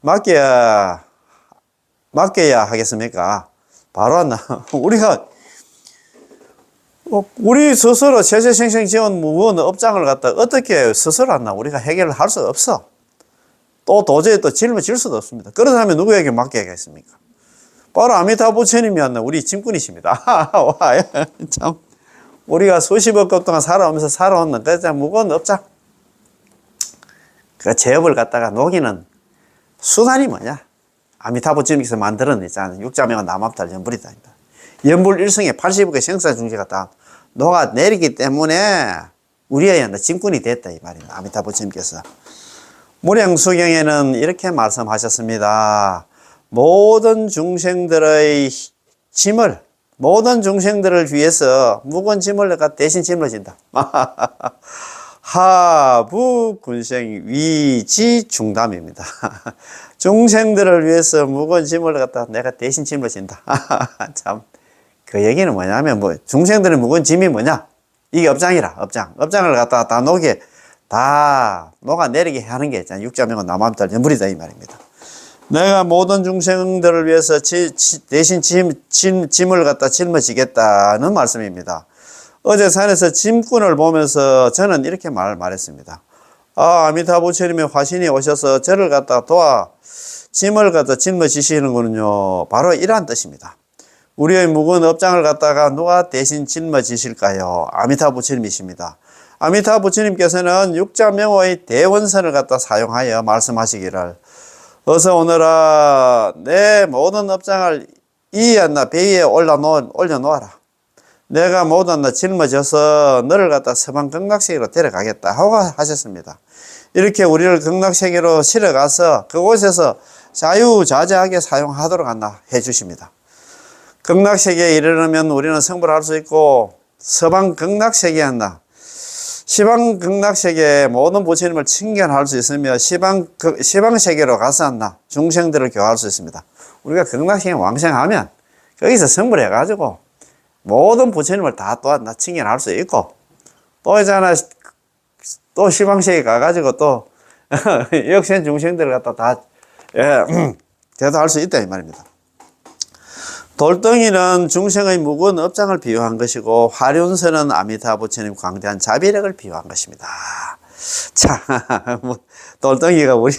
S1: 맡겨야 하겠습니까? 바로 우리 스스로 세세생생 지어온 무거운 업장을 갖다 어떻게 스스로 우리가 해결을 할 수 없어. 또 도저히 짊어질 수도 없습니다. 그렇다면 누구에게 맡겨야겠습니까? 바로 아미타 부처님이 우리 짐꾼이십니다. 참, 우리가 수십억 년 동안 살아오면서 살아온 가장 무거운 업장, 그 제업을 갖다가 녹이는 수단이 뭐냐? 아미타 부처님께서 만들어냈잖아요. 육자명은 남합달 연불이다. 연불 일성의 80억의 생사중재가 다 녹아내리기 때문에 우리의 짐꾼이 됐다 이 말입니다. 아미타 부처님께서 무량수경에는 이렇게 말씀하셨습니다. 모든 중생들의 짐을, 모든 중생들을 위해서 무거운 짐을 내가 대신 짊어진다. 하부 군생 위지 중담입니다. 중생들을 위해서 무거운 짐을 갖다 내가 대신 짊어진다. 참, 그 얘기는 뭐냐면 중생들의 무거운 짐이 뭐냐? 이게 업장이라, 업장. 업장을 갖다가 다 녹아내리게 하는 게 있잖아요. 육자명은 남함달 연불이다 이 말입니다. 내가 모든 중생들을 위해서 대신 짐을 갖다 짊어지겠다는 말씀입니다. 어제 산에서 짐꾼을 보면서 저는 이렇게 말했습니다. 아미타 부처님의 화신이 오셔서 저를 갖다 짐을 갖다 짊어지시는군요. 바로 이러한 뜻입니다. 우리의 무거운 업장을 갖다가 누가 대신 짊어지실까요? 아미타 부처님이십니다. 아미타 부처님께서는 육자명호의 대원선을 갖다 사용하여 말씀하시기를 어서 오너라 내 모든 업장을 이 배 위에 올려놓아라. 내가 모두 짊어져서 너를 갖다 서방 극락세계로 데려가겠다 하고 하셨습니다. 이렇게 우리를 극락세계로 실어가서 그곳에서 자유자재하게 사용하도록 해주십니다. 극락세계에 이르려면 우리는 성불할 수 있고 서방 극락세계에 시방 극락세계에 모든 부처님을 친견할 수 있으며 시방세계로 가서 중생들을 교화할 수 있습니다. 우리가 극락세계 왕생하면 거기서 성불해가지고 모든 부처님을 다 친견할 수 있고 또 시방세계 가가지고 또 역생 중생들을 갖다 다 대도할 수 있다 이 말입니다. 돌덩이는 중생의 무거운 업장을 비유한 것이고 화륜선은 아미타 부처님 광대한 자비력을 비유한 것입니다. 자, 돌덩이가 우리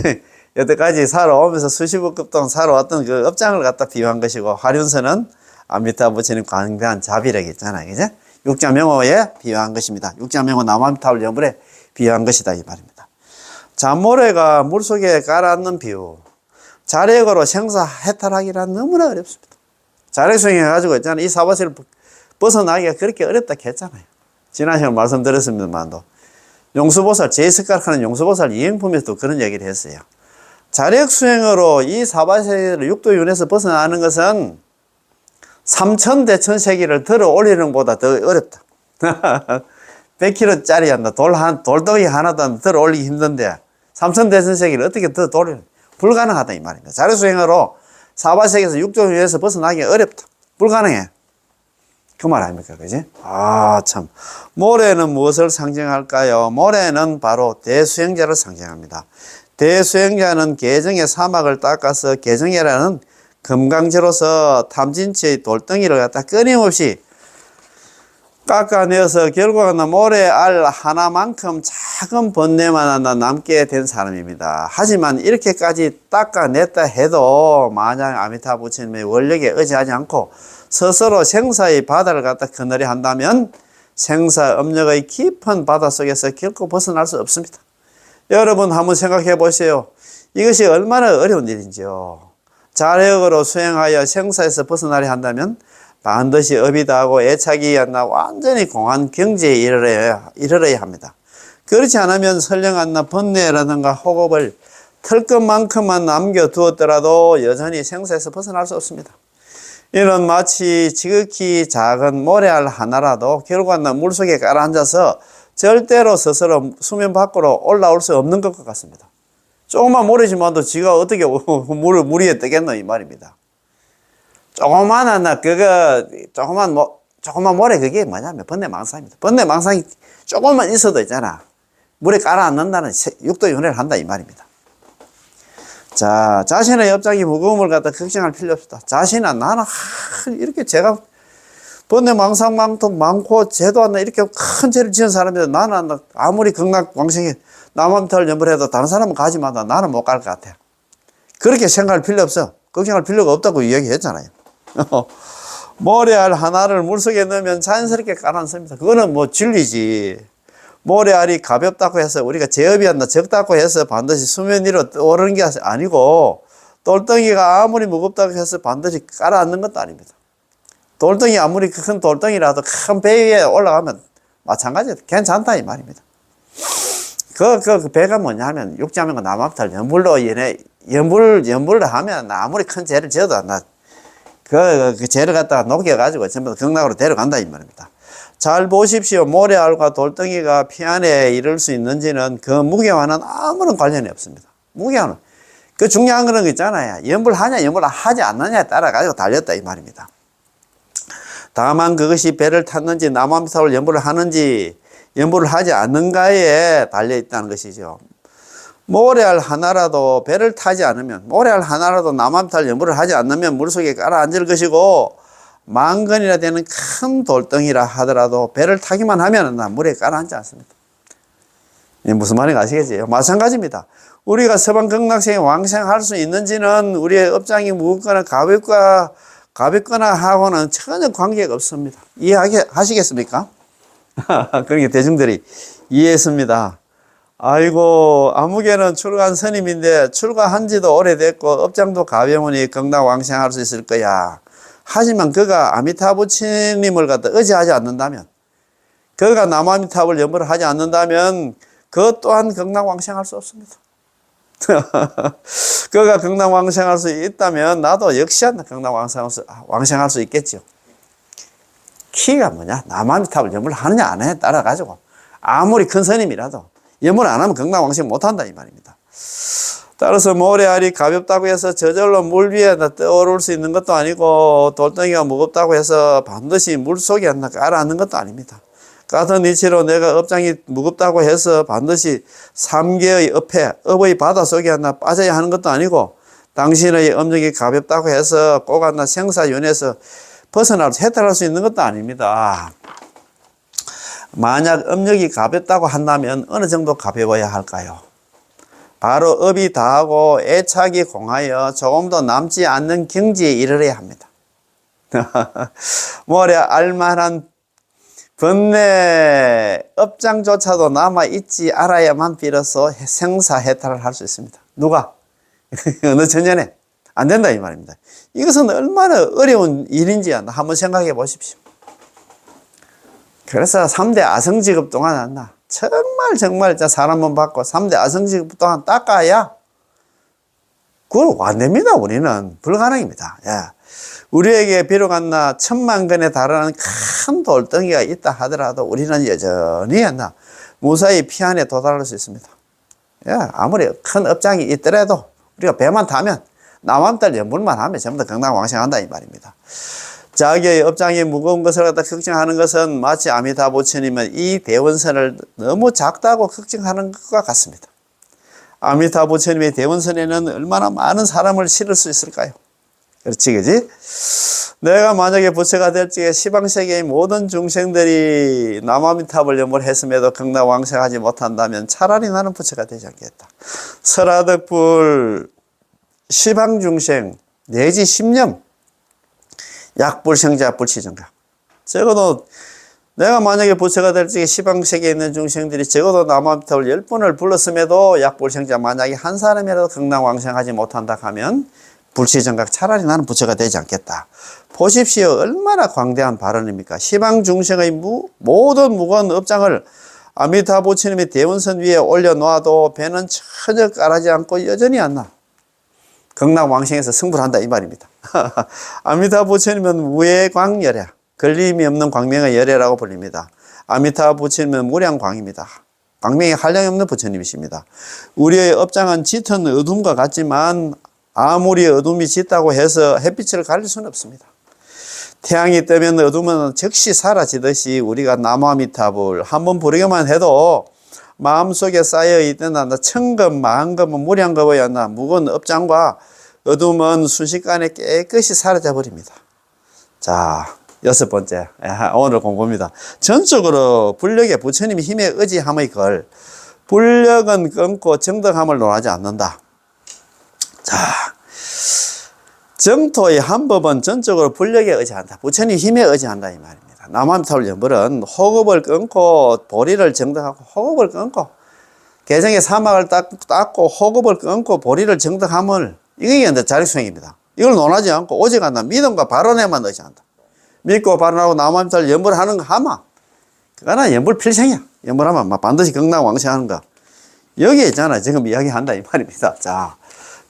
S1: 여태까지 살아오면서 수십억 급 동안 살아왔던 그 업장을 갖다 비유한 것이고 화륜선은 아미타 부처님 광대한 자비력이 있잖아요. 그죠? 육자명호에 비유한 것입니다. 육자명호 남아미타불 연불에 비유한 것이다 이 말입니다. 잔모래가 물속에 가라앉는 비유. 자력으로 생사해탈하기란 너무나 어렵습니다. 자력 수행해가지고 있잖아요. 이 사바세를 벗어나기가 그렇게 어렵다 했잖아요. 지난 시간에 말씀드렸습니다만도 용수보살, 제2석가락하는 용수보살 이행품에서도 그런 얘기를 했어요. 자력 수행으로 이 사바세를 육도윤에서 벗어나는 것은 3000대천세기를 들어 올리는 것보다 더 어렵다. 100kg짜리 돌덩이 하나도 들어 올리기 힘든데 3000대천세기를 어떻게 더 돌리는 불가능하다 이 말입니다. 자력 수행으로 사바세계에서 육도윤에서 벗어나기 어렵다. 불가능해. 그 말 아닙니까? 그지? 참. 모래는 무엇을 상징할까요? 모래는 바로 대수행자를 상징합니다. 대수행자는 계정의 사막을 닦아서 계정이라는 금강지로서 탐진치의 돌덩이를 갖다 끊임없이 깎아내어서 결국은 모래알 하나만큼 작은 번뇌만 남게 된 사람입니다. 하지만 이렇게까지 닦아냈다 해도 만약 아미타 부처님의 원력에 의지하지 않고 스스로 생사의 바다를 갖다 거느려 한다면 생사 업력의 깊은 바다 속에서 결코 벗어날 수 없습니다. 여러분 한번 생각해 보세요. 이것이 얼마나 어려운 일인지요. 자력으로 수행하여 생사에서 벗어나려 한다면 반드시 업이 다하고 애착이 완전히 공한 경지에 이르러야 합니다. 그렇지 않으면 설령 번뇌라든가 호흡을 털 것만큼만 남겨두었더라도 여전히 생사에서 벗어날 수 없습니다. 이는 마치 지극히 작은 모래알 하나라도 결국은 물속에 깔아앉아서 절대로 스스로 수면 밖으로 올라올 수 없는 것과 같습니다. 조그만 모래지만도 지가 어떻게 물 위에 뜨겠노 이 말입니다. 조그만 모래 그게 뭐냐면 번뇌망상입니다. 번뇌망상이 조금만 있어도 있잖아. 물에 깔아앉는다는 육도 윤회를 한다 이 말입니다. 자, 자신의 업장이 무거움을 갖다 걱정할 필요 없다. 자신은 나는 이렇게 제가 번뇌망상만큼 많고 죄도 안 나 이렇게 큰 죄를 지은 사람인데 나는 아무리 극락왕생에 남한탈 연불해도 다른 사람은 가지만 나는 못 갈 것 같아. 그렇게 생각할 필요 없어. 걱정할 필요가 없다고 이야기했잖아요. 모래알 하나를 물속에 넣으면 자연스럽게 깔아앉습니다. 그거는 뭐 진리지. 모래알이 가볍다고 해서 우리가 제업이 안 나 적다고 해서 반드시 수면 위로 떠오르는 게 아니고 돌덩이가 아무리 무겁다고 해서 반드시 깔아앉는 것도 아닙니다. 돌덩이 아무리 큰 돌덩이라도 큰 배 위에 올라가면 마찬가지로 괜찮다 이 말입니다. 그 배가 뭐냐 하면 육지하면 남합탈 연불로 인해 연불을 하면 아무리 큰 죄를 지어도 그 죄를 갖다가 녹여가지고 전부 극락으로 데려간다 이 말입니다. 잘 보십시오. 모래알과 돌덩이가 피 안에 이를 수 있는지는 그 무게와는 아무런 관련이 없습니다. 무게와는. 그 중요한 거는 있잖아요. 연불하냐 연불을 하지 않느냐에 따라 가지고 달렸다 이 말입니다. 다만 그것이 배를 탔는지 남한타를 연불을 하는지 연불을 하지 않는가에 달려있다는 것이죠. 모래알 하나라도 배를 타지 않으면 모래알 하나라도 남한탈 연불을 하지 않으면 물속에 깔아앉을 것이고 만건이나 되는 큰 돌덩이라 하더라도 배를 타기만 하면 물에 깔아앉지 않습니다. 무슨 말인지 아시겠지요? 마찬가지입니다. 우리가 서방 극락생에 왕생할 수 있는지는 우리의 업장이 무겁거나 가볍거나 하고는 전혀 관계가 없습니다. 이해하시겠습니까? 그러니까 대중들이 이해했습니다. 아이고 아무개는 출가한 스님인데 출가한 지도 오래됐고 업장도 가벼우니 극락 왕생할 수 있을 거야. 하지만 그가 아미타 부처님을 갖다 의지하지 않는다면, 그가 남아미타불 연불을 하지 않는다면 그 또한 극락왕생할 수 없습니다. 그가 극락왕생할 수 있다면 나도 역시 극락왕생할 수 있겠죠. 키가 뭐냐? 남아미타불 연불을 하느냐 안 하느냐에 따라 가지고 아무리 큰 스님이라도 연불 안 하면 극락왕생 못한다 이 말입니다. 따라서 모래알이 가볍다고 해서 저절로 물 위에 떠오를 수 있는 것도 아니고 돌덩이가 무겁다고 해서 반드시 물 속에 깔아앉는 것도 아닙니다. 같은 이치로 내가 업장이 무겁다고 해서 반드시 삼계의 업의 바다 속에 빠져야 하는 것도 아니고 당신의 업력이 가볍다고 해서 꼭 생사윤에서 해탈할 수 있는 것도 아닙니다. 만약 업력이 가볍다고 한다면 어느 정도 가벼워야 할까요? 바로 업이 다하고 애착이 공하여 조금도 남지 않는 경지에 이르러야 합니다. 모래 알만한 번뇌 업장조차도 남아있지 않아야만 비로소 생사해탈을 할 수 있습니다. 누가? 어느 천년에? 안 된다 이 말입니다. 이것은 얼마나 어려운 일인지 한번 생각해 보십시오. 그래서 3대 아성직업 동안 정말 사람 몸 받고 3대 아성직업 동안 닦아야 그걸 안 됩니다. 우리는 불가능입니다. 예. 우리에게 비록 10,000,000건에 달하는 큰 돌덩이가 있다 하더라도 우리는 여전히 무사히 피 안에 도달할 수 있습니다. 예. 아무리 큰 업장이 있더라도 우리가 배만 타면 남한달 연불만 하면 전부 다 극락왕생한다 이 말입니다. 자기의 업장이 무거운 것을 갖다 걱정하는 것은 마치 아미타 부처님은 이 대원선을 너무 작다고 걱정하는 것과 같습니다. 아미타 부처님의 대원선에는 얼마나 많은 사람을 실을 수 있을까요? 그렇지, 그지? 내가 만약에 부처가 될 적에 시방세계의 모든 중생들이 남아미타불 연불했음에도 극락왕생하지 못한다면 차라리 나는 부처가 되지 않겠다. 설화덕불 시방중생 내지 10년 약불생자 불치정각. 적어도 내가 만약에 부처가 될 적에 시방세계에 있는 중생들이 적어도 남아미타불 10번을 불렀음에도 약불생자 만약에 한 사람이라도 극락왕생하지 못한다 하면 불치정각 차라리 나는 부처가 되지 않겠다. 보십시오. 얼마나 광대한 발언입니까? 시방중생의 모든 무거운 업장을 아미타 부처님의 대원선 위에 올려놓아도 배는 전혀 깔아지 않고 여전히 안 나. 극락왕생에서 승부를 한다 이 말입니다. 아미타 부처님은 무해광열애, 걸림이 없는 광명의 열애라고 불립니다. 아미타 부처님은 무량광입니다. 광명에 한량이 없는 부처님이십니다. 우리의 업장은 짙은 어둠과 같지만 아무리 어둠이 짙다고 해서 햇빛을 가릴 수는 없습니다. 태양이 뜨면 어둠은 즉시 사라지듯이 우리가 나무아미타불 한번 부르기만 해도 마음속에 쌓여있던 천금, 만금은 무량겁이었나 무거운 업장과 어둠은 순식간에 깨끗이 사라져 버립니다. 자, 6번째 오늘 공부입니다. 전적으로 불력의 부처님의 힘에 의지함의 걸. 불력은 끊고 정덕함을 논하지 않는다. 자, 정토의 한 법은 전적으로 불력에 의지한다. 부처님 힘에 의지한다 이 말입니다. 남한타월 연불은 호흡을 끊고 보리를 정덕하고 호흡을 끊고 개정의 사막을 닦고 호흡을 끊고 보리를 정덕함을 이게 이제 자력수행입니다. 이걸 논하지 않고 오직 한다. 믿음과 발언에만 의지한다. 믿고 발언하고 남한타월 연불하는 거 하마 그거는 연불 필생이야. 연불하면 반드시 극락왕생하는 거 여기 있잖아. 지금 이야기한다 이 말입니다. 자,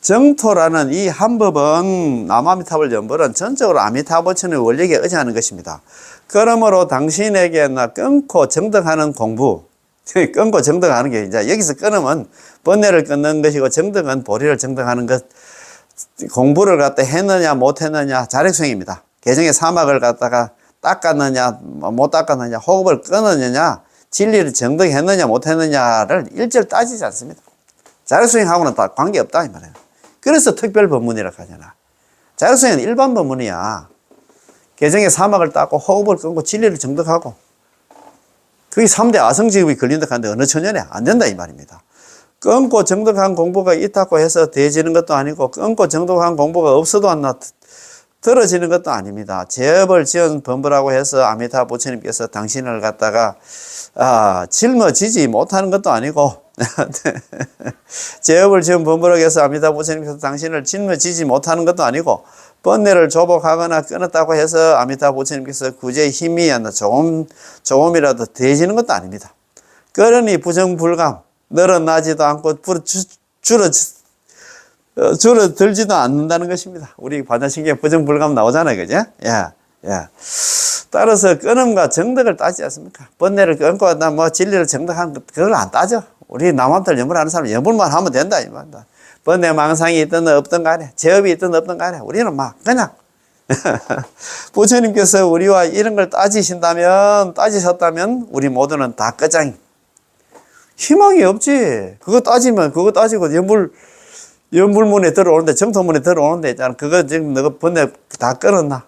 S1: 정토라는 이 한 법은 남아미타불 연불은 전적으로 아미타부처님의 원력에 의지하는 것입니다. 그러므로 당신에게 끊고 정덕하는 공부, 끊고 정덕하는 게 이제 여기서 끊으면 번뇌를 끊는 것이고 정덕은 보리를 정덕하는 것, 공부를 갖다 했느냐 못 했느냐 자력수행입니다. 개정의 사막을 갖다가 닦았느냐 못 닦았느냐 호흡을 끊었느냐 진리를 정덕했느냐 못 했느냐를 일절 따지지 않습니다. 자력수행하고는 다 관계없다 이 말이에요. 그래서 특별 법문이라고 하잖아. 자력수행은 일반 법문이야. 개정의 사막을 닦고 호흡을 끊고 진리를 정덕하고 그게 3대 아성직업이 걸린다 하는데 어느 천년에 안 된다 이 말입니다. 끊고 정덕한 공부가 있다고 해서 대해지는 것도 아니고 끊고 정덕한 공부가 없어도 안 들어지는 것도 아닙니다. 제업을 지은 범부라고 해서 아미타 부처님께서 당신을 갖다가 짊어지지 못하는 것도 아니고 제업을 지은 범부라고 해서 아미타 부처님께서 당신을 짊어지지 못하는 것도 아니고 번뇌를 조복하거나 끊었다고 해서 아미타 부처님께서 구제의 힘이 조금이라도 더해지는 것도 아닙니다. 그러니 부정불감 늘어나지도 않고 줄어들지도 않는다는 것입니다. 우리 반야신경에 부정불감 나오잖아요. 그죠? 예. 따라서 끊음과 정덕을 따지지 않습니까? 번뇌를 끊고 진리를 정덕하는 것 그걸 안 따져. 우리 남한들 연불하는 사람 연불만 하면 된다 이 말이다. 번뇌 망상이 있든 없든 간에 제업이 있든 없든 간에 우리는 그냥 부처님께서 우리와 이런 걸 따지셨다면 우리 모두는 다 끝장이 희망이 없지. 그거 따지면 그거 따지고 연불문에 들어오는데 정토문에 들어오는데 있잖아. 그거 지금 너가 번뇌 다 끊었나?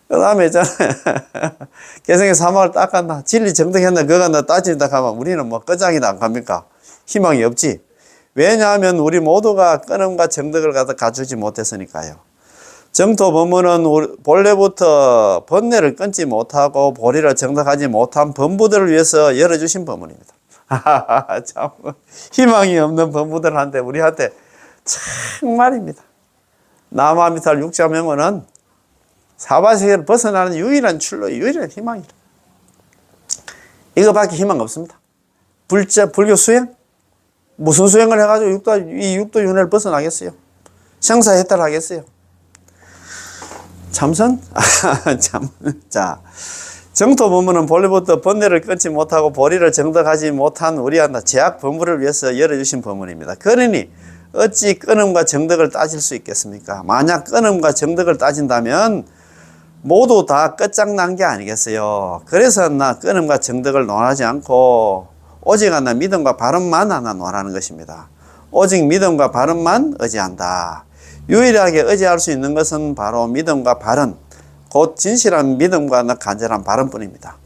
S1: 그 다음에 있잖아. 개성의 사막을 닦았나? 진리 정덕했나? 그거 너 따진다 하면 우리는 끝장이다 안 갑니까? 희망이 없지. 왜냐하면 우리 모두가 끊음과 정덕을 갖추지 못했으니까요. 정토 법문은 본래부터 번뇌를 끊지 못하고 보리를 정덕하지 못한 범부들을 위해서 열어주신 법문입니다. 참 희망이 없는 범부들한테 우리한테 정말입니다. 남아미탈 육자명언은 사바세계를 벗어나는 유일한 출로, 유일한 희망이다. 이거밖에 희망 없습니다. 불교 수행? 무슨 수행을 해가지고 이 육도 윤회를 벗어나겠어요? 생사해탈하겠어요? 참선? 자, 정토 법문은 본래부터 번뇌를 끊지 못하고 보리를 정덕하지 못한 우리한테 제약 법문을 위해서 열어주신 법문입니다. 그러니 어찌 끊음과 정덕을 따질 수 있겠습니까? 만약 끊음과 정덕을 따진다면 모두 다 끝장난 게 아니겠어요? 그래서 끊음과 정덕을 논하지 않고 오직 믿음과 발언만 논하는 것입니다. 오직 믿음과 발언만 의지한다. 유일하게 의지할 수 있는 것은 바로 믿음과 발언, 곧 진실한 믿음과 간절한 발언뿐입니다.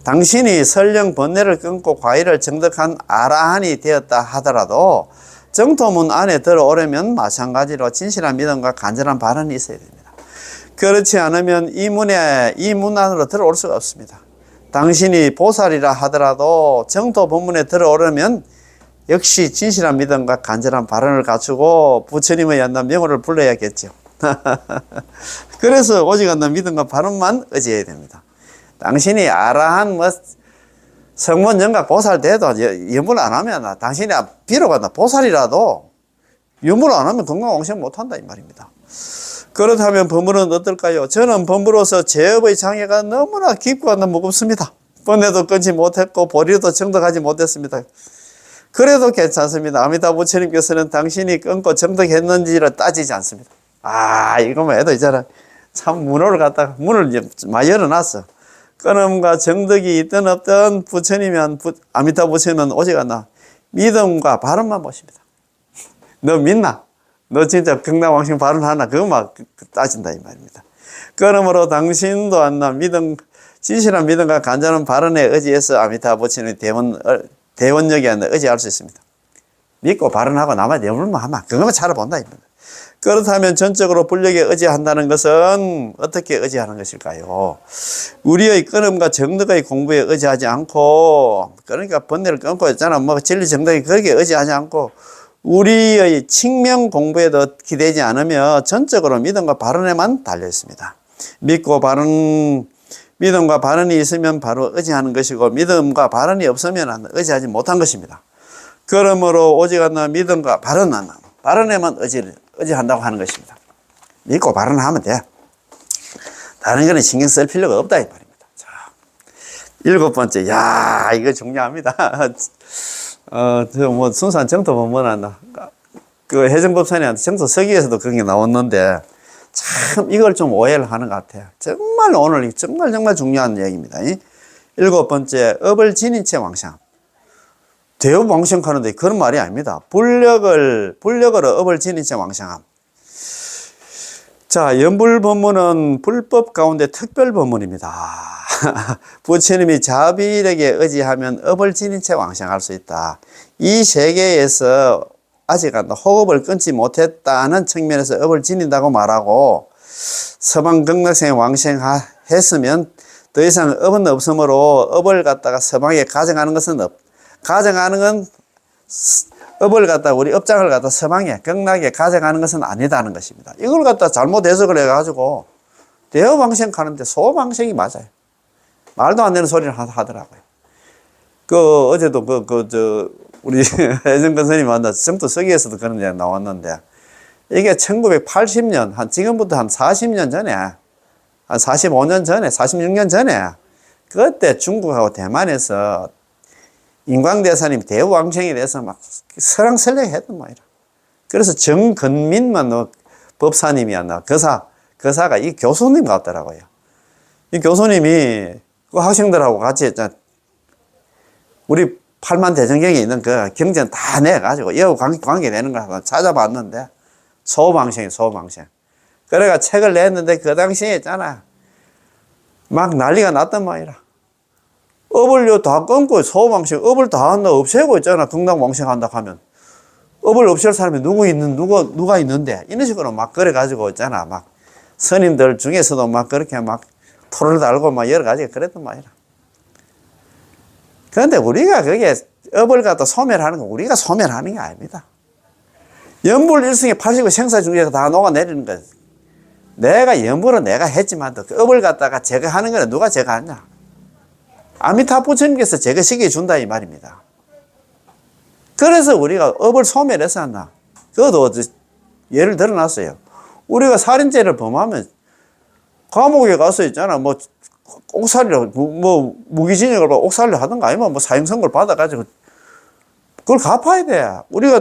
S1: 당신이 설령 번뇌를 끊고 과일을 정덕한 아라한이 되었다 하더라도 정토문 안에 들어오려면 마찬가지로 진실한 믿음과 간절한 발언이 있어야 됩니다. 그렇지 않으면 이 문 안으로 들어올 수가 없습니다. 당신이 보살이라 하더라도 정토 법문에 들어오려면 역시 진실한 믿음과 간절한 발언을 갖추고 부처님의 연단 명호를 불러야겠죠. 그래서 오직 믿음과 발언만 의지해야 됩니다. 당신이 아라한 성문 영각 보살 돼도 연불 안 하면 당신이 비록 보살이라도 염불 안 하면 건강왕생 못한다 이 말입니다. 그렇다면 법문은 어떨까요? 저는 법무로서 제업의 장애가 너무나 깊고 무겁습니다. 번뇌도 끊지 못했고 보리도 정득하지 못했습니다. 그래도 괜찮습니다. 아미타 부처님께서는 당신이 끊고 정득했는지를 따지지 않습니다. 이거만 해도 이제는 참 문을 많이 열어놨어. 끊음과 정득이 있든 없든 부처님은 아미타 부처님은 오직 하나 믿음과 발언만 보십니다. 너 믿나? 너 진짜 경락왕생 발언하나? 그것만 따진다 이 말입니다. 그러므로 당신도 안나 진실한 믿음과 간절한 발언에 의지해서 아미타 부처님의 대원력에 의지할 수 있습니다. 믿고 발언하고 남의 내물만 하면 그것만 찾아본다. 그렇다면 전적으로 불력에 의지한다는 것은 어떻게 의지하는 것일까요? 우리의 끊음과 정득의 공부에 의지하지 않고, 그러니까 번뇌를 끊고 있잖아. 진리 정득이 거기에 의지하지 않고 우리의 칭명 공부에도 기대지 않으며 전적으로 믿음과 발언에만 달려 있습니다. 믿음과 발언이 있으면 바로 의지하는 것이고 믿음과 발언이 없으면 의지하지 못한 것입니다. 그러므로 오직 하나 믿음과 발언에만 의지한다고 하는 것입니다. 믿고 발언하면 돼. 다른 거는 신경 쓸 필요가 없다 이 말입니다. 자, 7번째, 이거 중요합니다. 순수한 정토 법문은 그 해정법사님한테 정토 서기에서도 그런 게 나왔는데 참 이걸 좀 오해를 하는 것 같아요. 정말 오늘 정말 중요한 얘기입니다. 7번째, 업을 지닌 채 왕생. 대업 왕생하는데 그런 말이 아닙니다. 불력으로 업을 지닌 채 왕생함. 자, 연불법문은 불법 가운데 특별 법문입니다. 부처님이 자비력에 의지하면 업을 지닌 채 왕생할 수 있다. 이 세계에서 아직 호흡을 끊지 못했다는 측면에서 업을 지닌다고 말하고 서방 극락생에 왕생했으면 더 이상 업은 없으므로 업을 갖다가 서방에 가져가는 것은 가져가는 건 업을 갖다 우리 업장을 갖다 서방에 극락에 가져가는 것은 아니다는 것입니다. 이걸 갖다 잘못 해석을 해가지고 대업왕생 가는데 소업왕생이 맞아요. 말도 안 되는 소리를 하더라고요. 어제도 우리 해정근 스님 만나 정토 서기에서도 그런 게 나왔는데 이게 1980년 지금부터 한 40년 전에 한 45년 전에 46년 전에 그때 중국하고 대만에서 인광대사님 대우왕생에 대해서 막 설왕설래 했던 모양이라. 그래서 정건민만 법사님이었나 거사가 이 교수님 같더라고요. 이 교수님이 그 학생들하고 같이 했잖아. 우리 팔만 대전경에 있는 그 경전 다 내가지고 여우 관계 되는 걸 한번 찾아봤는데 소방생이에요, 소방생. 그래가 책을 냈는데 그 당시에 있잖아. 막 난리가 났단 말이라. 업을 다 끊고 소방생, 업을 다 한다, 없애고 있잖아. 극락왕생 한다 하면. 업을 없앨 사람이 누가 있는데. 이런 식으로 막 그래가지고 있잖아. 막 스님들 중에서도 막 그렇게 막 토를 달고 막 여러 가지가 그랬단 말이라. 그런데 우리가 그게 업을 갖다 소멸하는 거 우리가 소멸하는 게 아닙니다. 연불 일승에 89 생사 중에서 다 녹아내리는 거예요. 내가 연불은 내가 했지만 그 업을 갖다가 제거하는 거는 누가 제거하냐? 아미타 부처님께서 제거시켜 준다 이 말입니다. 그래서 우리가 업을 소멸해서 한다. 그것도 예를 들어놨어요. 우리가 살인죄를 범하면 감옥에 가서 있잖아. 옥살이를, 무기징역을 옥살이를 하든가 아니면 사형선고를 받아가지고 그걸 갚아야 돼. 우리가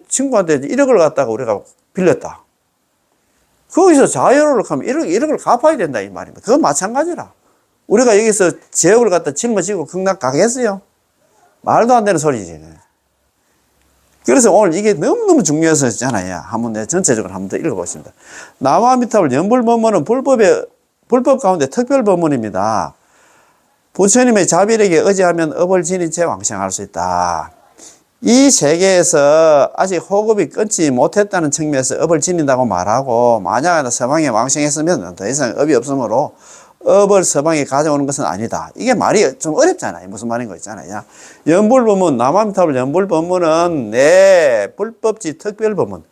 S1: 친구한테 1억을 갖다가 우리가 빌렸다. 거기서 자유를 하면 1억을 갚아야 된다 이 말입니다. 그건 마찬가지라. 우리가 여기서 제업을 갖다 짊어지고 극락 가겠어요? 말도 안 되는 소리지. 그래서 오늘 이게 너무너무 중요해서 있잖아요. 한번 전체적으로 한번 더 읽어보겠습니다. 남아미탑을 연불법문은 불법 가운데 특별법문입니다. 부처님의 자비력에 의지하면 업을 지닌 채 왕생할 수 있다. 이 세계에서 아직 호흡이 끊지 못했다는 측면에서 업을 지닌다고 말하고 만약 서방에 왕생했으면 더 이상 업이 없으므로 업을 서방에 가져오는 것은 아니다. 이게 말이 좀 어렵잖아요. 무슨 말인 거 있잖아요. 연불법문, 남아미탑을 연불법문은 불법지 특별법문.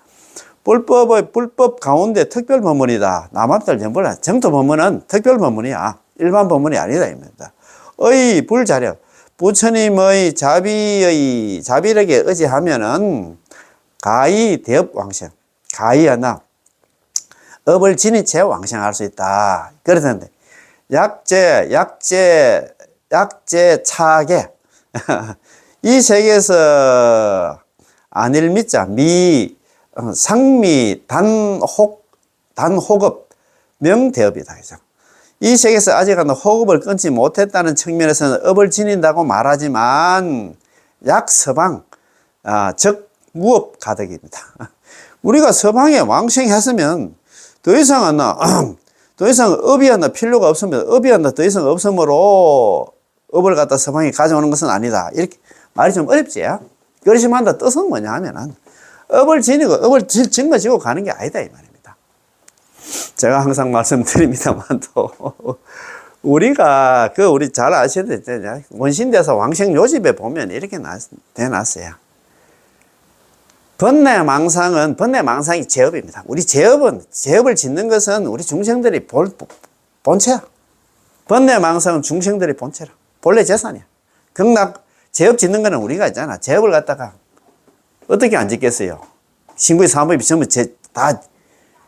S1: 불법 가운데 특별법문이다. 남아미탑 연불, 정토법문은 특별법문이야. 일반 법문이 아니다. 입니다. 불자력. 부처님의 자비력에 의지하면은 가히 대업 왕생. 가히 하나 업을 지닌 채 왕생할 수 있다. 그러던데 약재 차계 이 세계에서 안일미자 상미 단호급 명대업이다. 그죠? 이 세계에서 아직 호급을 끊지 못했다는 측면에서는 업을 지닌다고 말하지만 약서방 즉 무업 가득입니다. 우리가 서방에 왕생했으면 더 이상 업이 필요가 없으면 업이 더 이상 없으므로 업을 갖다 서방에 가져오는 것은 아니다. 이렇게 말이 좀 어렵지. 그러시면 한다 뜻은 뭐냐 하면은 업을 지니고 업을 짊어지고 가는 게 아니다 이 말입니다. 제가 항상 말씀드립니다만도 우리가 우리 잘 아시는데 원신대사 왕생 요집에 보면 이렇게 대놨어요. 번뇌망상이 제업입니다. 우리 제업을 짓는 것은 우리 중생들이 본체야. 번뇌망상은 중생들이 본체라. 본래 재산이야. 제업 짓는 거는 우리가 있잖아. 제업을 갖다가 어떻게 안 짓겠어요? 신구의 사업이 전부 다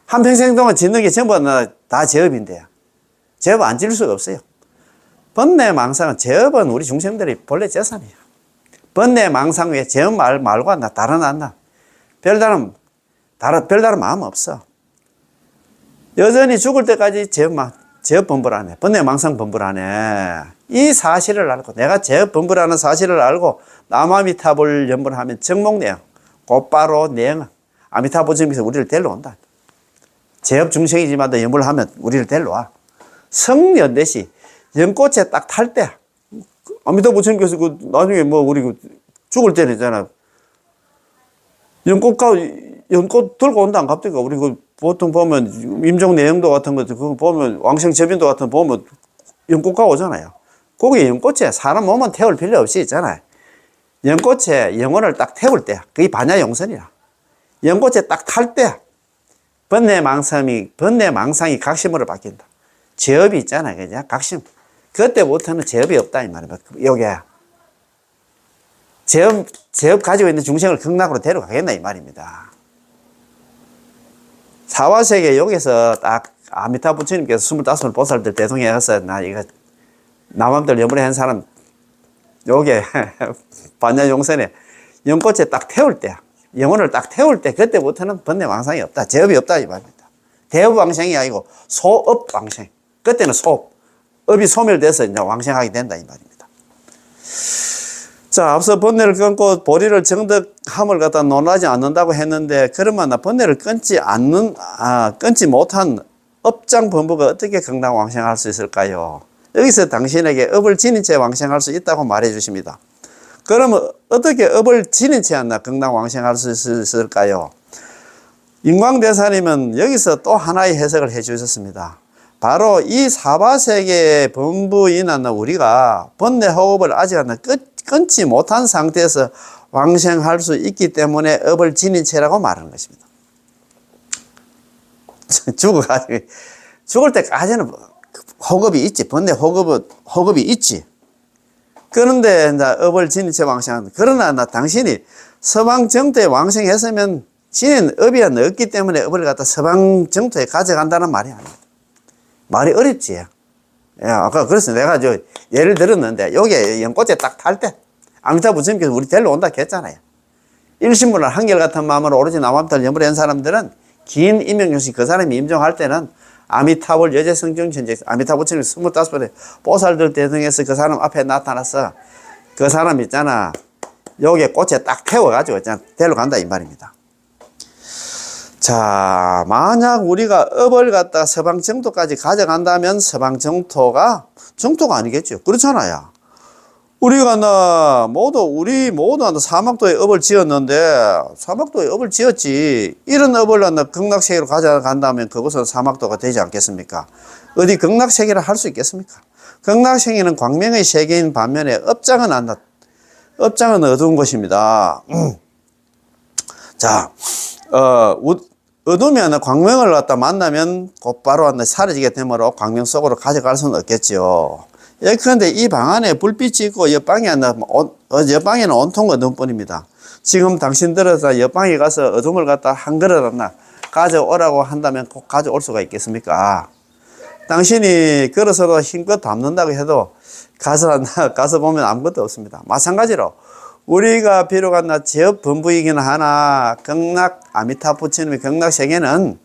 S1: 한평생 동안 짓는 게 전부 다 제업인데요. 제업 안 지을 수가 없어요. 번뇌망상은 제업은 우리 중생들이 본래 재산이야. 번뇌망상 외에 제업 말고 다른 안나. 별다른 마음 없어. 여전히 죽을 때까지 제업 범부를 안 해. 번뇌망상 범부를 안 해. 이 사실을 알고, 내가 제업 범부라는 사실을 알고, 남아미타불 연불을 하면 정목내용, 곧바로 내용, 아미타불점에서 우리를 데려온다. 제업 중생이지만 연불을 하면 우리를 데려와. 성연대시, 연꽃에 딱 탈 때, 아미타불점께서 나중에 우리 죽을 때는 있잖아. 연꽃 들고 온다, 갑자기. 우리 보통 보면, 임종 내용도 같은 거, 그거 보면, 왕생접인도 같은 거 보면, 연꽃가 오잖아요. 거기 연꽃에 사람 몸은 태울 필요 없이 있잖아요. 연꽃에 영혼을 딱 태울 때, 그게 반야용선이라. 연꽃에 딱 탈 때, 번뇌망상이 각심으로 바뀐다. 제업이 있잖아요. 그냥 각심. 그때부터는 제업이 없다, 이 말이야. 요게. 제업 가지고 있는 중생을 극락으로 데려가겠나, 이 말입니다. 사화세계 여기서 딱 아미타 부처님께서 25 보살들 대통령에 가서 남함들 염불에 한 사람, 요게 반야용선에 연꽃에 딱 태울 때, 영혼을 딱 태울 때, 그때부터는 번뇌망상이 없다. 제업이 없다, 이 말입니다. 대업왕생이 아니고 소업왕생. 그때는 업이 소멸돼서 이제 왕생하게 된다, 이 말입니다. 자, 앞서 번뇌를 끊고 보리를 정득함을 갖다 논하지 않는다고 했는데, 그러면 번뇌를 끊지 못한 업장 범부가 어떻게 극락왕생할 수 있을까요? 여기서 당신에게 업을 지닌 채 왕생할 수 있다고 말해 주십니다. 그러면 어떻게 업을 지닌 채 극락왕생할 수 있을까요? 인광대사님은 여기서 또 하나의 해석을 해 주셨습니다. 바로 이 사바세계의 범부인 우리가 번뇌 호흡을 아직 끊지 못한 상태에서 왕생할 수 있기 때문에 업을 지닌 채라고 말하는 것입니다. 죽을 때까지는 호흡이 있지. 번뇌 호흡이 있지. 그런데 이제 업을 지닌 채 왕생한다. 그러나 당신이 서방 정토에 왕생했으면 지닌 업이 없기 때문에 업을 갖다 서방 정토에 가져간다는 말이 아닙니다. 말이 어렵지. 예, 아까 그래서 내가 예를 들었는데, 요게 연꽃에 딱 탈 때, 아미타 부처님께서 우리 데려온다 했잖아요. 일신문을 한결같은 마음으로 오로지 남함탈 염불에 한 사람들은 긴 임명용시 그 사람이 임종할 때는 아미타불 여제성정천재, 아미타 부처님 25번에 보살들 대등해서 그 사람 앞에 나타나서 그 사람 있잖아. 요게 꽃에 딱 태워가지고 데려간다, 이 말입니다. 자, 만약 우리가 업을 갖다 서방 정토까지 가져간다면 서방 정토가 아니겠죠. 그렇잖아요. 우리가 우리 모두 사막도에 업을 지었는데, 사막도에 업을 지었지. 이런 업을 극락세계로 가져간다면 그것은 사막도가 되지 않겠습니까? 어디 극락세계를 할 수 있겠습니까? 극락세계는 광명의 세계인 반면에 업장은 어두운 것입니다. 자, 어두우면 광명을 갖다 만나면 곧바로 사라지게 되므로 광명 속으로 가져갈 수는 없겠죠. 예, 그런데 이 방 안에 불빛이 있고 옆방에는 온통 어두운 뿐입니다. 지금 당신들은 옆방에 가서 어둠을 갖다 한 그릇 하나 가져오라고 한다면 꼭 가져올 수가 있겠습니까? 당신이 걸어서도 힘껏 담는다고 해도 가서 보면 아무것도 없습니다. 마찬가지로 우리가 비록 제업 본부이긴 하나 극락 아미타 부처님의 극락 세계는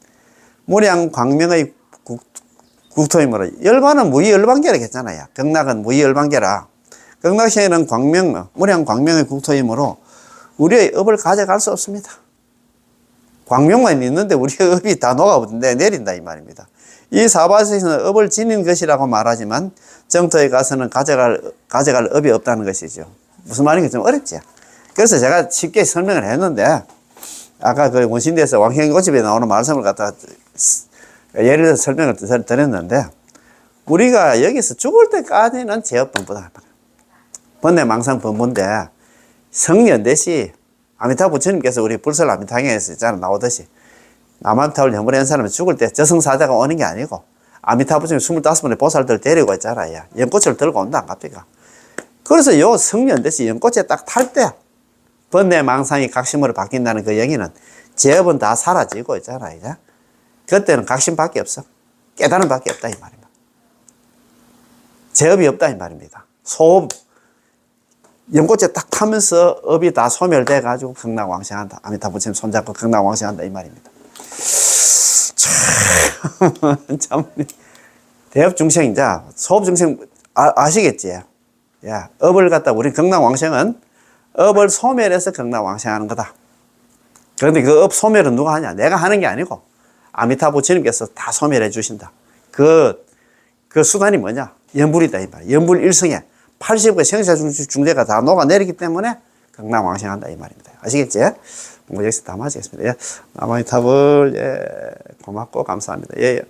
S1: 무량 광명의 국토이므로 열반은 무의열반계라 했잖아요. 극락은 무의열반계라. 극락 세계는 무량 광명의 국토이므로 우리의 업을 가져갈 수 없습니다. 광명만 있는데 우리의 업이 다 녹아버린다 내린다 이 말입니다. 이 사바세에서는 업을 지닌 것이라고 말하지만 정토에 가서는 가져갈 업이 없다는 것이죠. 무슨 말인가 좀 어렵죠. 그래서 제가 쉽게 설명을 했는데 아까 그 원신대에서 왕형고집에 나오는 말씀을 갖다 예를 들어서 설명을 드렸는데 우리가 여기서 죽을 때까지는 제업본부다. 번뇌망상 본부인데 성연대시 아미타 부처님께서 우리 불설 아미타경에서 있잖아 나오듯이 남아미타불 현물에 한 사람은 죽을 때 저승사자가 오는 게 아니고 아미타 부처님 25분의 보살들 데리고 있잖아요. 연꽃을 들고 온다 안 갑니까? 그래서 요 성연대시 연꽃에 딱 탈 때 번뇌망상이 각심으로 바뀐다는 그 얘기는 제업은 다 사라지고 있잖아요. 이제? 그때는 각심밖에 없어. 깨달음밖에 없다 이 말입니다. 제업이 없다 이 말입니다. 소업 연꽃에 딱 타면서 업이 다 소멸돼 가지고 극락왕생한다. 아미타 부처님 손잡고 극락왕생한다 이 말입니다. 참 대업 중생이자 소업 중생 아시겠지? 야, 업을 갖다 우리 극락왕생은 업을 소멸해서 극락왕생하는 거다. 그런데 그 업 소멸은 누가 하냐? 내가 하는 게 아니고 아미타 부처님께서 다 소멸해 주신다. 그 수단이 뭐냐? 연불이다 이 말. 연불 일성에 80의 생사 중대가 다 녹아내리기 때문에 극락왕생한다 이 말입니다. 아시겠지? 뭐 여기서 다 마치겠습니다. 예. 아미타불 예. 고맙고 감사합니다. 예.